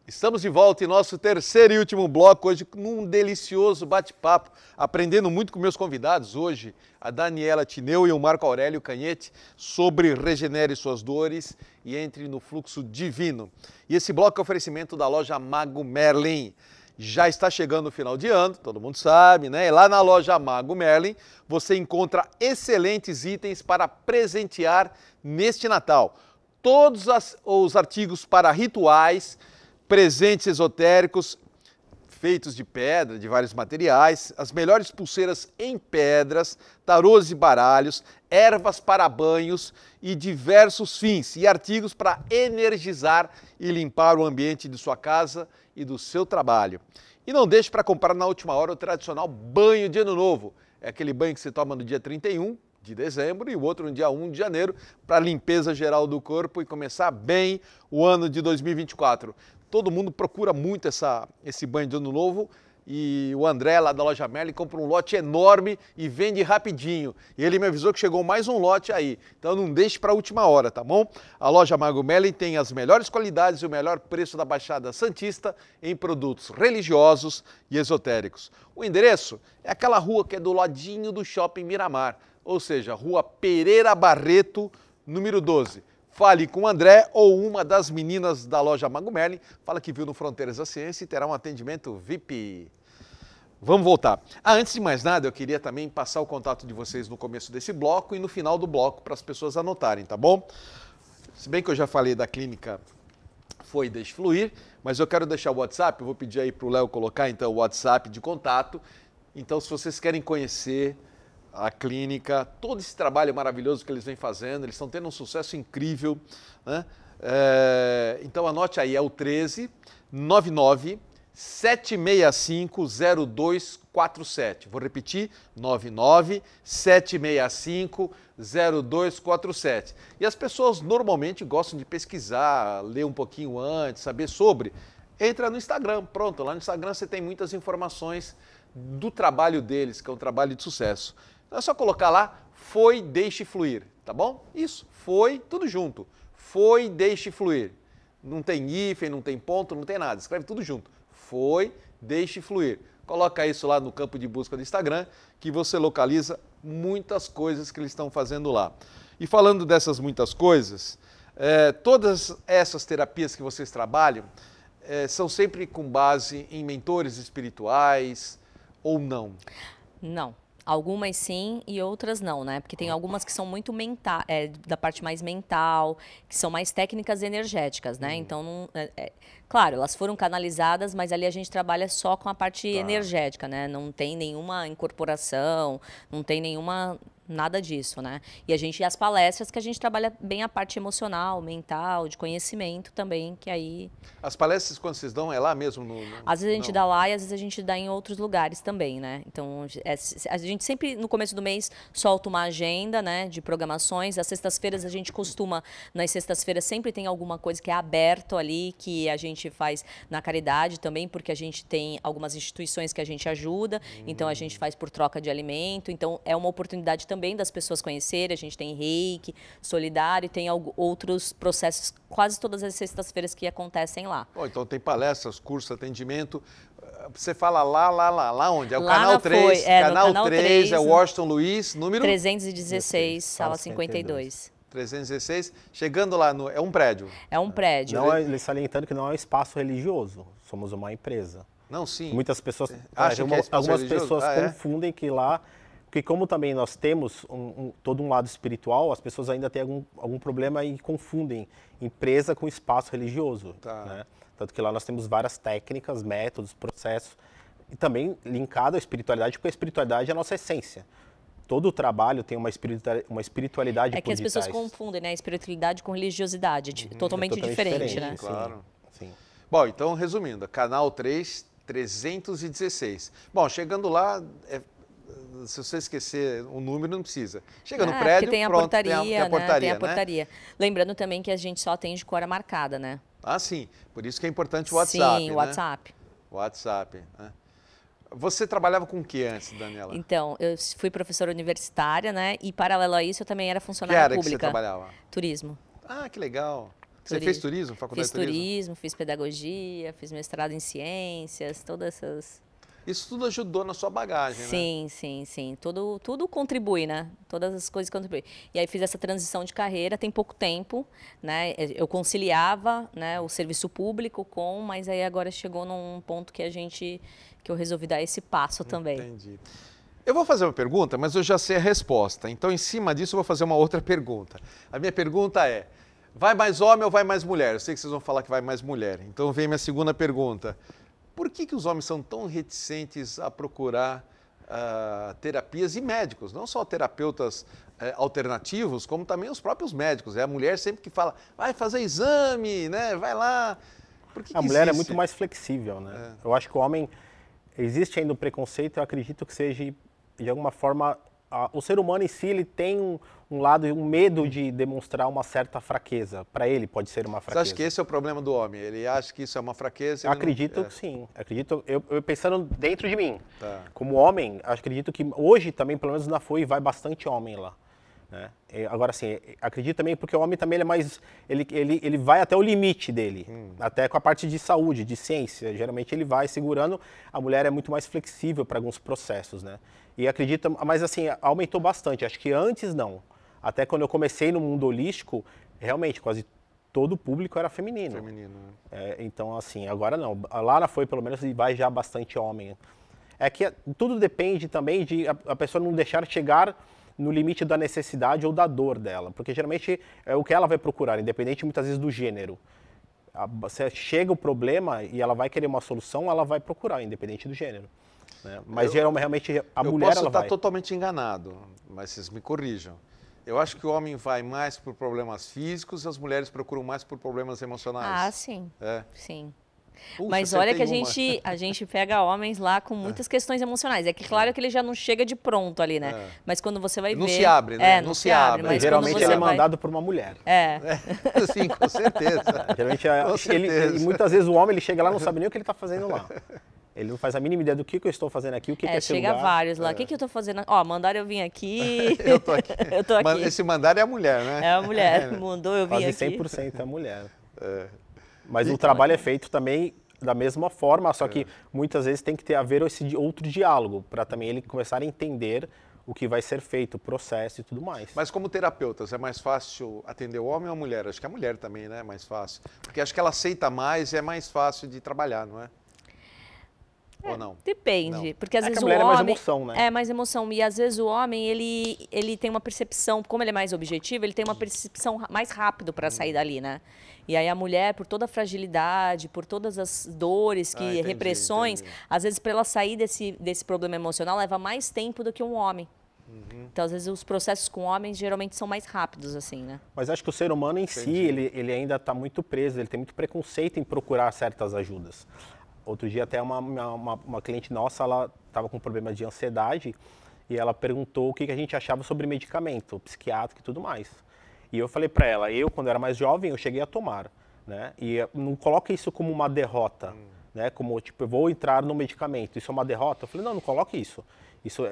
Estamos de volta em nosso terceiro e último bloco, hoje num delicioso bate-papo, aprendendo muito com meus convidados hoje, a Daniela Tineu e o Marco Aurélio Canhete, sobre Regenere Suas Dores e Entre no Fluxo Divino. E esse bloco é oferecimento da loja Mago Merlin. Já está chegando o final de ano, todo mundo sabe, né? E lá na loja Mago Merlin você encontra excelentes itens para presentear neste Natal. Todos os artigos para rituais, presentes esotéricos feitos de pedra, de vários materiais, as melhores pulseiras em pedras, tarôs e baralhos, ervas para banhos e diversos fins, e artigos para energizar e limpar o ambiente de sua casa e do seu trabalho. E não deixe para comprar na última hora o tradicional banho de Ano Novo. É aquele banho que se toma no dia 31 de dezembro e o outro no dia 1 de janeiro, para limpeza geral do corpo e começar bem o ano de 2024. Todo mundo procura muito esse banho de Ano Novo e o André, lá da loja Merlin, compra um lote enorme e vende rapidinho. E ele me avisou que chegou mais um lote aí, então não deixe para a última hora, tá bom? A loja Mago Merlin tem as melhores qualidades e o melhor preço da Baixada Santista em produtos religiosos e esotéricos. O endereço é aquela rua que é do ladinho do Shopping Miramar, ou seja, Rua Pereira Barreto, número 12. Fale com o André ou uma das meninas da loja Mago Merlin, fala que viu no Fronteiras da Ciência e terá um atendimento VIP. Vamos voltar. Antes de mais nada, eu queria também passar o contato de vocês no começo desse bloco e no final do bloco para as pessoas anotarem, tá bom? Se bem que eu já falei da clínica Foi e Deixe Fluir, mas eu quero deixar o WhatsApp, eu vou pedir aí para o Léo colocar então o WhatsApp de contato. Então, se vocês querem conhecer a clínica, todo esse trabalho maravilhoso que eles vêm fazendo, eles estão tendo um sucesso incrível, né? Então anote aí, é o 1399 765 0247. Vou repetir, 99 765 0247. E as pessoas normalmente gostam de pesquisar, ler um pouquinho antes, saber sobre. Entra no Instagram, pronto, lá no Instagram você tem muitas informações do trabalho deles, que é um trabalho de sucesso. Então é só colocar lá, Foi, Deixe Fluir, tá bom? Isso, Foi, tudo junto. Foi, Deixe Fluir. Não tem hífen, não tem ponto, não tem nada. Escreve tudo junto. Foi, Deixe Fluir. Coloca isso lá no campo de busca do Instagram, que você localiza muitas coisas que eles estão fazendo lá. E falando dessas muitas coisas, todas essas terapias que vocês trabalham, são sempre com base em mentores espirituais ou não? Não. Algumas sim e outras não, né? Porque tem algumas que são muito da parte mais mental, que são mais técnicas energéticas, né? Então, claro, elas foram canalizadas, mas ali a gente trabalha só com a parte energética, né? Não tem nenhuma incorporação, não tem nada disso, né? E as palestras que a gente trabalha bem a parte emocional, mental, de conhecimento também, que aí... As palestras, quando vocês dão, é lá mesmo? Às vezes a gente dá lá e às vezes a gente dá em outros lugares também, né? Então, a gente sempre, no começo do mês, solta uma agenda, né, de programações. Às sextas-feiras, a gente costuma, nas sextas-feiras, sempre tem alguma coisa que é aberto ali, que a gente faz na caridade também, porque a gente tem algumas instituições que a gente ajuda, então a gente faz por troca de alimento, então é uma oportunidade também das pessoas conhecerem. A gente tem reiki, solidário, e tem outros processos quase todas as sextas-feiras que acontecem lá. Então tem palestras, cursos, atendimento. Você fala lá onde? É o Lá canal 3, canal 3 é o Washington Luiz, número? 316, sala 52. 316, chegando lá, é um prédio. É um prédio. Não, ele salientando que não é um espaço religioso, somos uma empresa. Não, sim. Muitas pessoas, algumas pessoas confundem que lá, porque como também nós temos todo um lado espiritual, as pessoas ainda têm algum problema e confundem empresa com espaço religioso. Né? Tanto que lá nós temos várias técnicas, métodos, processos, e também linkado à espiritualidade, porque a espiritualidade é a nossa essência. Todo o trabalho tem uma espiritualidade É que as pessoas confundem, né? Espiritualidade com religiosidade, totalmente diferente, né? Claro. Sim. Bom, então resumindo, canal 3, 316. Bom, chegando lá, se você esquecer o número, não precisa. Chega no prédio, tem a pronto, portaria, tem a portaria, tem a portaria. Lembrando também que a gente só atende com hora marcada, né? Ah, sim. Por isso que é importante o WhatsApp, Sim, o né? WhatsApp. WhatsApp, né? Você trabalhava com o que antes, Daniela? Então, eu fui professora universitária, né? E paralelo a isso, eu também era funcionária que área pública. Que você trabalhava? Turismo. Ah, que legal. Você fez turismo, faculdade de turismo? Fiz turismo, fiz pedagogia, fiz mestrado em ciências, todas essas... Isso tudo ajudou na sua bagagem, sim, né? Sim. Tudo contribui, né? Todas as coisas contribuem. E aí fiz essa transição de carreira, tem pouco tempo, né? Eu conciliava, né, o serviço público mas aí agora chegou num ponto que eu resolvi dar esse passo também. Entendi. Eu vou fazer uma pergunta, mas eu já sei a resposta. Então, em cima disso, eu vou fazer uma outra pergunta. A minha pergunta é, vai mais homem ou vai mais mulher? Eu sei que vocês vão falar que vai mais mulher. Então, vem minha segunda pergunta. Por que os homens são tão reticentes a procurar terapias e médicos? Não só terapeutas alternativos, como também os próprios médicos. É a mulher sempre que fala, vai fazer exame, né? Vai lá. Por que a mulher é muito mais flexível, né? Eu acho que o homem, existe ainda um preconceito, eu acredito que seja, de alguma forma, o ser humano em si, ele tem um lado, um medo de demonstrar uma certa fraqueza. Para ele pode ser uma fraqueza. Você acha que esse é o problema do homem? Ele acha que isso é uma fraqueza? Eu acredito que sim. Eu pensando dentro de mim. Tá. Como homem, acredito que hoje também, pelo menos na FUI, vai bastante homem lá. Né? Agora, assim, acredito também porque o homem também ele é mais... Ele vai até o limite dele. Até com a parte de saúde, de ciência. Geralmente ele vai segurando. A mulher é muito mais flexível para alguns processos, né? E acredito... Mas, assim, aumentou bastante. Acho que antes, não. Até quando eu comecei no mundo holístico, realmente, quase todo o público era feminino. Feminino, né? Então, assim, agora não. Lá na FUI, pelo menos, vai já bastante homem. É que tudo depende também de a pessoa não deixar chegar no limite da necessidade ou da dor dela. Porque, geralmente, é o que ela vai procurar, independente, muitas vezes, do gênero. Se chega o problema e ela vai querer uma solução, ela vai procurar, independente do gênero. Né? Mas, realmente, a mulher, ela vai. Eu posso estar totalmente enganado, mas vocês me corrijam. Eu acho que o homem vai mais por problemas físicos e as mulheres procuram mais por problemas emocionais. Ah, sim. É. Sim. Puxa, mas olha que a gente pega homens lá com muitas questões emocionais. É que claro que ele já não chega de pronto ali, né? Mas quando você vai ver... Não se abre, né? Não se abre. Mas geralmente ele é mandado por uma mulher. Sim, com certeza. Geralmente e muitas vezes o homem ele chega lá e não sabe nem o que ele está fazendo lá. Ele não faz a mínima ideia do que eu estou fazendo aqui, o que é esse lugar. Chega vários lá. O que eu estou fazendo? Ó, mandaram eu vir aqui. Eu tô aqui. Eu tô aqui. Esse mandar é a mulher, né? É a mulher. Mandou eu vir quase aqui. 100% é a mulher. Mas o trabalho é feito também da mesma forma, só que muitas vezes tem que haver esse outro diálogo, para também ele começar a entender o que vai ser feito, o processo e tudo mais. Mas como terapeutas, é mais fácil atender o homem ou a mulher? Acho que a mulher também, né? É mais fácil. Porque acho que ela aceita mais e é mais fácil de trabalhar, não é? Ou não? Depende, Não. porque às vezes que a o mulher homem... é mais emoção, né? É mais emoção, e às vezes o homem, ele tem uma percepção, como ele é mais objetivo, ele tem uma percepção mais rápido para sair dali, né? E aí a mulher, por toda a fragilidade, por todas as dores, Entendi, repressões, entendi. às vezes para ela sair desse problema emocional leva mais tempo do que um homem. Então, às vezes, os processos com homens geralmente são mais rápidos, assim, né? Mas acho que o ser humano em si, ele ainda está muito preso, ele tem muito preconceito em procurar certas ajudas. Outro dia até uma cliente nossa, ela estava com problema de ansiedade e ela perguntou o que a gente achava sobre medicamento, psiquiátrico e tudo mais. E eu falei para ela, quando era mais jovem, eu cheguei a tomar, né? E não coloque isso como uma derrota, né? Como, tipo, eu vou entrar no medicamento, isso é uma derrota? Eu falei, não coloque isso.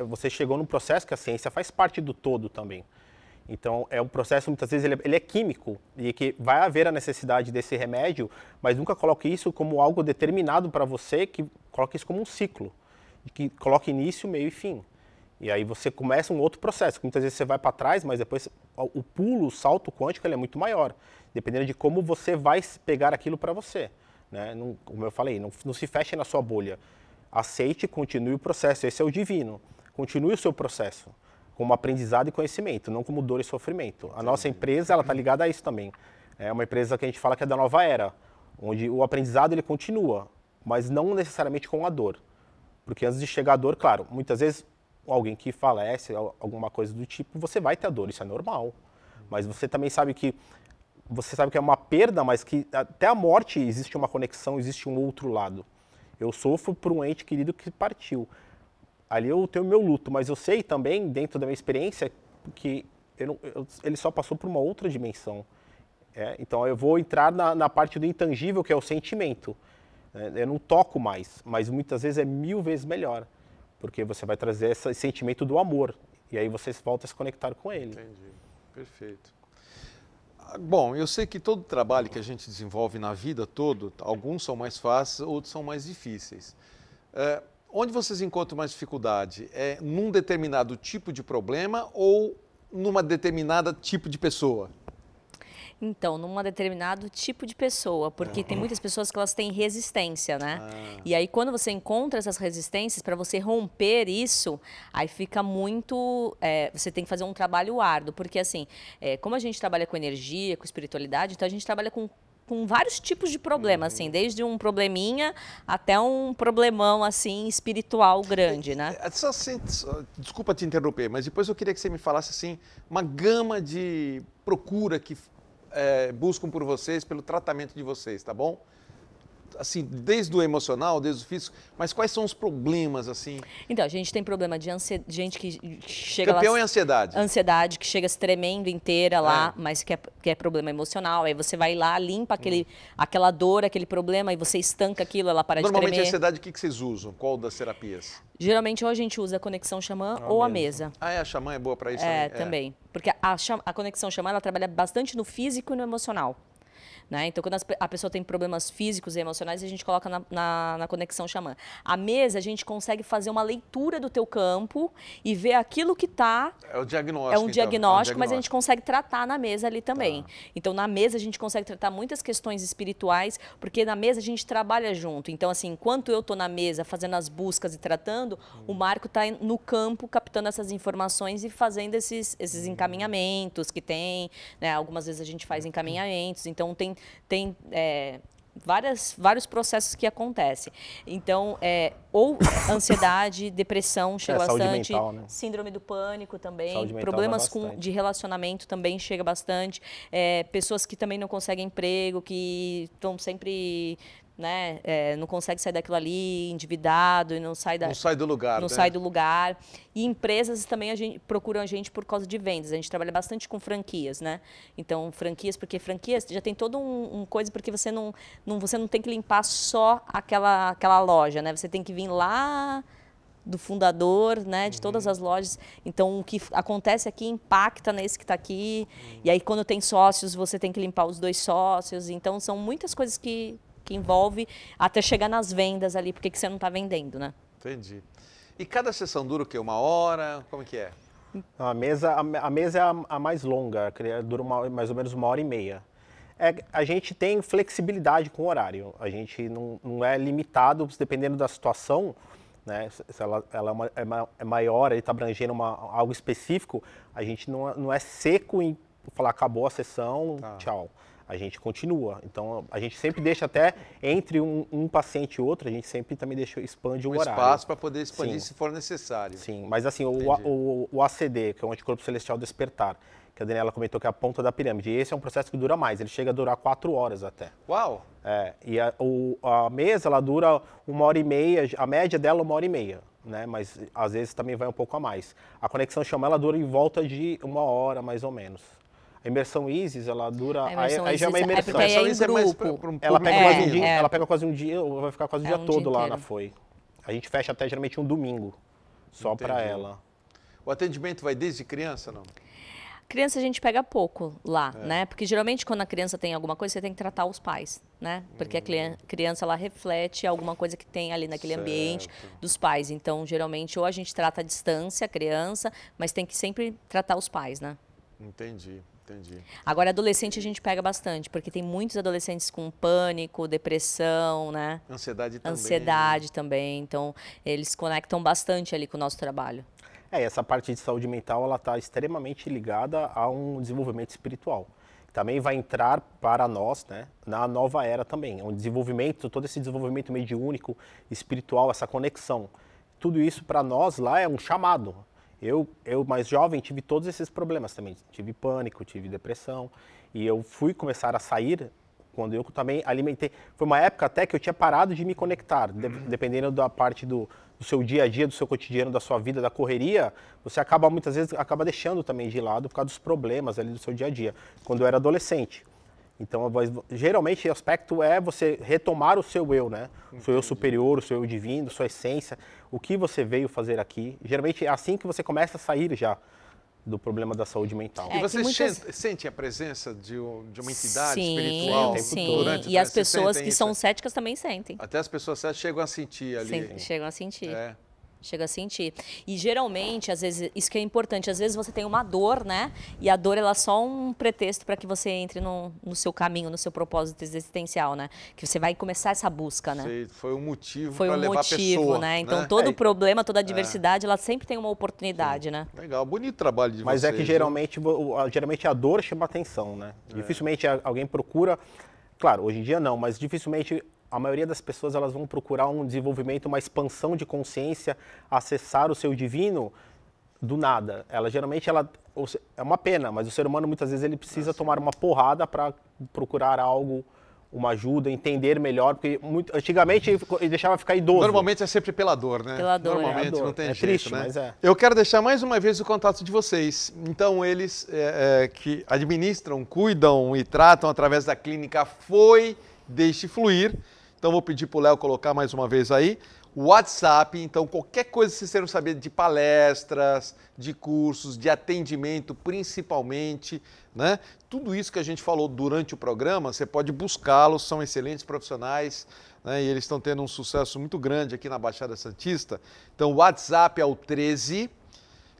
Você chegou num processo que a ciência faz parte do todo também. Então, é um processo, muitas vezes, ele é químico, e que vai haver a necessidade desse remédio, mas nunca coloque isso como algo determinado para você, que coloque isso como um ciclo, que coloque início, meio e fim. E aí você começa um outro processo, que muitas vezes você vai para trás, mas depois o pulo, o salto quântico, ele é muito maior, dependendo de como você vai pegar aquilo para você. Né? Não, como eu falei, não se feche na sua bolha. Aceite e continue o processo, esse é o divino. Continue o seu processo, como aprendizado e conhecimento, não como dor e sofrimento. A nossa empresa, ela está ligada a isso também. É uma empresa que a gente fala que é da nova era, onde o aprendizado ele continua, mas não necessariamente com a dor. Porque antes de chegar a dor, claro, muitas vezes alguém que falece, alguma coisa do tipo, você vai ter a dor, isso é normal. Mas você também sabe que é uma perda, mas que até a morte existe uma conexão, existe um outro lado. Eu sofro por um ente querido que partiu. Ali eu tenho o meu luto, mas eu sei também, dentro da minha experiência, que ele só passou por uma outra dimensão. Então eu vou entrar na parte do intangível, que é o sentimento. Eu não toco mais, mas muitas vezes é 1000 vezes melhor, porque você vai trazer esse sentimento do amor, e aí você volta a se conectar com ele. Entendi, perfeito. Bom, eu sei que todo trabalho que a gente desenvolve na vida toda, alguns são mais fáceis, outros são mais difíceis. Onde vocês encontram mais dificuldade? É num determinado tipo de problema ou numa determinada tipo de pessoa? Então, num determinado tipo de pessoa, porque tem muitas pessoas que elas têm resistência, né? E aí, quando você encontra essas resistências, para você romper isso, aí fica muito... você tem que fazer um trabalho árduo, porque assim, como a gente trabalha com energia, com espiritualidade, então a gente trabalha com vários tipos de problemas, assim, desde um probleminha até um problemão, assim, espiritual grande, né? Desculpa te interromper, mas depois eu queria que você me falasse, assim, uma gama de procura que buscam por vocês, pelo tratamento de vocês, tá bom? Assim, desde o emocional, desde o físico, mas quais são os problemas, assim? Então, a gente tem problema de ansiedade, gente que chega Campeão lá... é ansiedade. Ansiedade, que chega se tremendo inteira lá, mas que é problema emocional. Aí você vai lá, limpa aquela dor, aquele problema, e você estanca aquilo, ela para de tremer. Normalmente, a ansiedade, o que vocês usam? Qual das terapias? Geralmente, ou a gente usa a conexão xamã ou a mesa. A xamã é boa para isso também. Porque a conexão xamã, ela trabalha bastante no físico e no emocional. Né? Então, quando a pessoa tem problemas físicos e emocionais, a gente coloca na conexão xamã. A mesa, a gente consegue fazer uma leitura do teu campo e ver aquilo que está... É o diagnóstico. É um diagnóstico, mas a gente consegue tratar na mesa ali também. Então, na mesa, a gente consegue tratar muitas questões espirituais, porque na mesa a gente trabalha junto. Então, assim, enquanto eu estou na mesa fazendo as buscas e tratando, o Marco está no campo captando essas informações e fazendo esses encaminhamentos que tem. Né? Algumas vezes a gente faz encaminhamentos, então tem vários processos que acontecem. Então, ou ansiedade, depressão chega bastante, mental, né? Síndrome do pânico também, Mental problemas de relacionamento também chega bastante, pessoas que também não conseguem emprego, que estão sempre... Né? Não consegue sair daquilo ali, endividado, e não sai do lugar. Não sai do lugar. E empresas também procuram a gente por causa de vendas. A gente trabalha bastante com franquias, né? Então, porque franquias já tem todo um coisa, porque você não tem que limpar só aquela loja, né? Você tem que vir lá do fundador, né, de todas as lojas. Então, o que acontece aqui impacta nesse que está aqui. E aí, quando tem sócios, você tem que limpar os 2 sócios. Então, são muitas coisas que envolve até chegar nas vendas ali, porque que você não está vendendo, né? Entendi. E cada sessão dura o quê? 1 hora? Como que é? A mesa é a mais longa, dura mais ou menos 1h30. A gente tem flexibilidade com o horário, a gente não é limitado, dependendo da situação, né? Se ela é maior, ele está abrangendo algo específico, a gente não é seco em falar acabou a sessão, tchau. A gente continua. Então, a gente sempre deixa até entre um paciente e outro, a gente sempre também expande o horário. Espaço para poder expandir Sim. se for necessário. Sim, mas assim, o ACD, que é o anticorpo celestial despertar, que a Daniela comentou que é a ponta da pirâmide, esse é um processo que dura mais, ele chega a durar 4 horas até. Uau! E a mesa, ela dura 1h30, a média dela é 1h30, né? Mas às vezes também vai um pouco a mais. A conexão chama, ela dura em volta de 1 hora, mais ou menos. A imersão ISIS, ela dura... Aí já é uma imersão. Porque aí é em grupo. Ela pega quase um dia, ela pega quase um dia, ou vai ficar quase o dia todo lá na FOI. A gente fecha até geralmente um domingo, só para ela. O atendimento vai desde criança, não? Criança a gente pega pouco lá, né? Porque geralmente quando a criança tem alguma coisa, você tem que tratar os pais, né? Porque a criança, ela reflete alguma coisa que tem ali naquele ambiente dos pais. Então, geralmente, ou a gente trata à distância a criança, mas tem que sempre tratar os pais, né? Entendi. Agora, adolescente a gente pega bastante, porque tem muitos adolescentes com pânico, depressão, né? Ansiedade também. Então, eles conectam bastante ali com o nosso trabalho. Essa parte de saúde mental, ela está extremamente ligada a um desenvolvimento espiritual. Também vai entrar para nós, né, na nova era também. Um desenvolvimento, todo esse desenvolvimento mediúnico, espiritual, essa conexão. Tudo isso para nós lá é um chamado. Eu, mais jovem, tive todos esses problemas também. Tive pânico, tive depressão. E eu fui começar a sair quando eu também alimentei. Foi uma época até que eu tinha parado de me conectar. Dependendo da parte do seu dia a dia, do seu cotidiano, da sua vida, da correria, você acaba, muitas vezes, deixando também de lado por causa dos problemas ali do seu dia a dia. Quando eu era adolescente. Então, geralmente, o aspecto é você retomar o seu eu, né? O seu eu superior, o seu eu divino, sua essência, o que você veio fazer aqui. Geralmente é assim que você começa a sair já do problema da saúde mental. E você sente a presença de uma entidade espiritual? Sim, e as pessoas que são céticas também sentem. Até as pessoas céticas chegam a sentir ali. Sim, chegam a sentir. Chega a sentir. E geralmente, às vezes, isso que é importante, às vezes você tem uma dor, né? E a dor, ela é só um pretexto para que você entre no seu caminho, no seu propósito existencial, né? Que você vai começar essa busca, né? Foi um motivo para levar a pessoa, né? Então, todo problema, toda adversidade, ela sempre tem uma oportunidade, né? Legal, bonito trabalho de vocês. Mas é que geralmente a dor chama atenção, né? Dificilmente alguém procura... Claro, hoje em dia não, mas dificilmente... A maioria das pessoas, elas vão procurar um desenvolvimento, uma expansão de consciência, acessar o seu divino do nada. Geralmente é uma pena, mas o ser humano muitas vezes ele precisa tomar uma porrada para procurar algo, uma ajuda, entender melhor, porque antigamente ele deixava ficar idoso. Normalmente é sempre pela dor, né? Pela dor. Normalmente não tem jeito, triste, né? Mas é. Eu quero deixar mais uma vez o contato de vocês. Então, eles que administram, cuidam e tratam através da clínica FOI, Deixe Fluir. Então, vou pedir para o Léo colocar mais uma vez aí. WhatsApp, então, qualquer coisa que vocês queiram saber de palestras, de cursos, de atendimento, principalmente, né? Tudo isso que a gente falou durante o programa, você pode buscá-los, são excelentes profissionais, né? E eles estão tendo um sucesso muito grande aqui na Baixada Santista. Então, o WhatsApp é o 13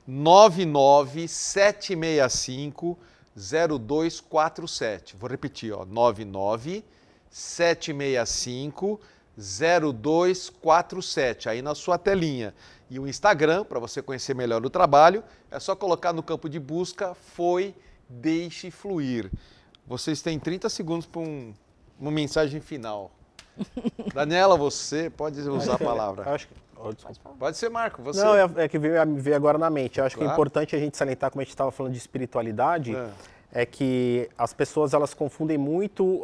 99 765 0247. Vou repetir, ó, 99 765 0247, aí na sua telinha. E o Instagram, para você conhecer melhor o trabalho, é só colocar no campo de busca FOI Deixe Fluir. Vocês têm 30 segundos para uma mensagem final. Daniela, você pode usar a palavra. Acho que... Pode ser, Marco, você. Não, é que veio agora na mente. Eu acho que é importante a gente salientar, como a gente estava falando de espiritualidade, é que as pessoas, elas confundem muito,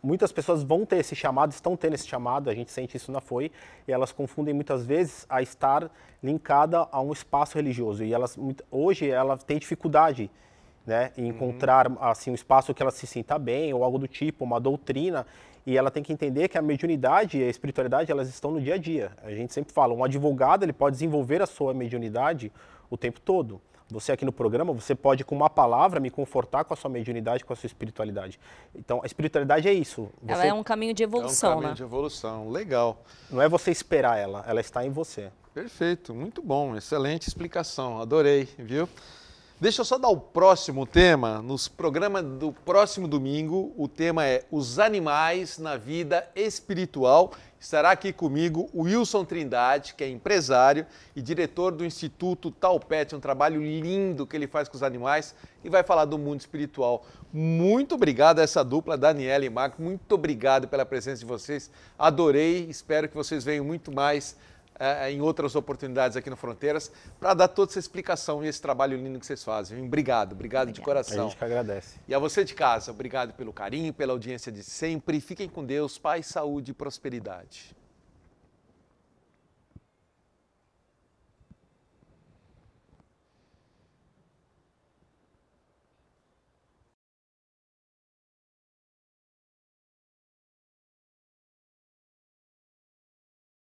muitas pessoas vão ter esse chamado, estão tendo esse chamado, a gente sente isso na FOI, e elas confundem muitas vezes a estar linkada a um espaço religioso. E hoje ela tem dificuldade, né, em encontrar assim, um espaço que ela se sinta bem, ou algo do tipo, uma doutrina, e ela tem que entender que a mediunidade e a espiritualidade, elas estão no dia a dia. A gente sempre fala, um advogado, ele pode desenvolver a sua mediunidade o tempo todo. Você aqui no programa, você pode, com uma palavra, me confortar com a sua mediunidade, com a sua espiritualidade. Então, a espiritualidade é isso. Ela é um caminho de evolução, né? É um caminho de evolução, legal. Não é você esperar ela está em você. Perfeito, muito bom, excelente explicação, adorei, viu? Deixa eu só dar o próximo tema. Nos programas do próximo domingo, o tema é os animais na vida espiritual. Estará aqui comigo o Wilson Trindade, que é empresário e diretor do Instituto Taupet, um trabalho lindo que ele faz com os animais e vai falar do mundo espiritual. Muito obrigado a essa dupla, Daniela e Marco, muito obrigado pela presença de vocês. Adorei, espero que vocês venham muito mais em outras oportunidades aqui no Fronteiras, para dar toda essa explicação e esse trabalho lindo que vocês fazem. Obrigado de coração. A gente que agradece. E a você de casa, obrigado pelo carinho, pela audiência de sempre. Fiquem com Deus, paz, saúde e prosperidade.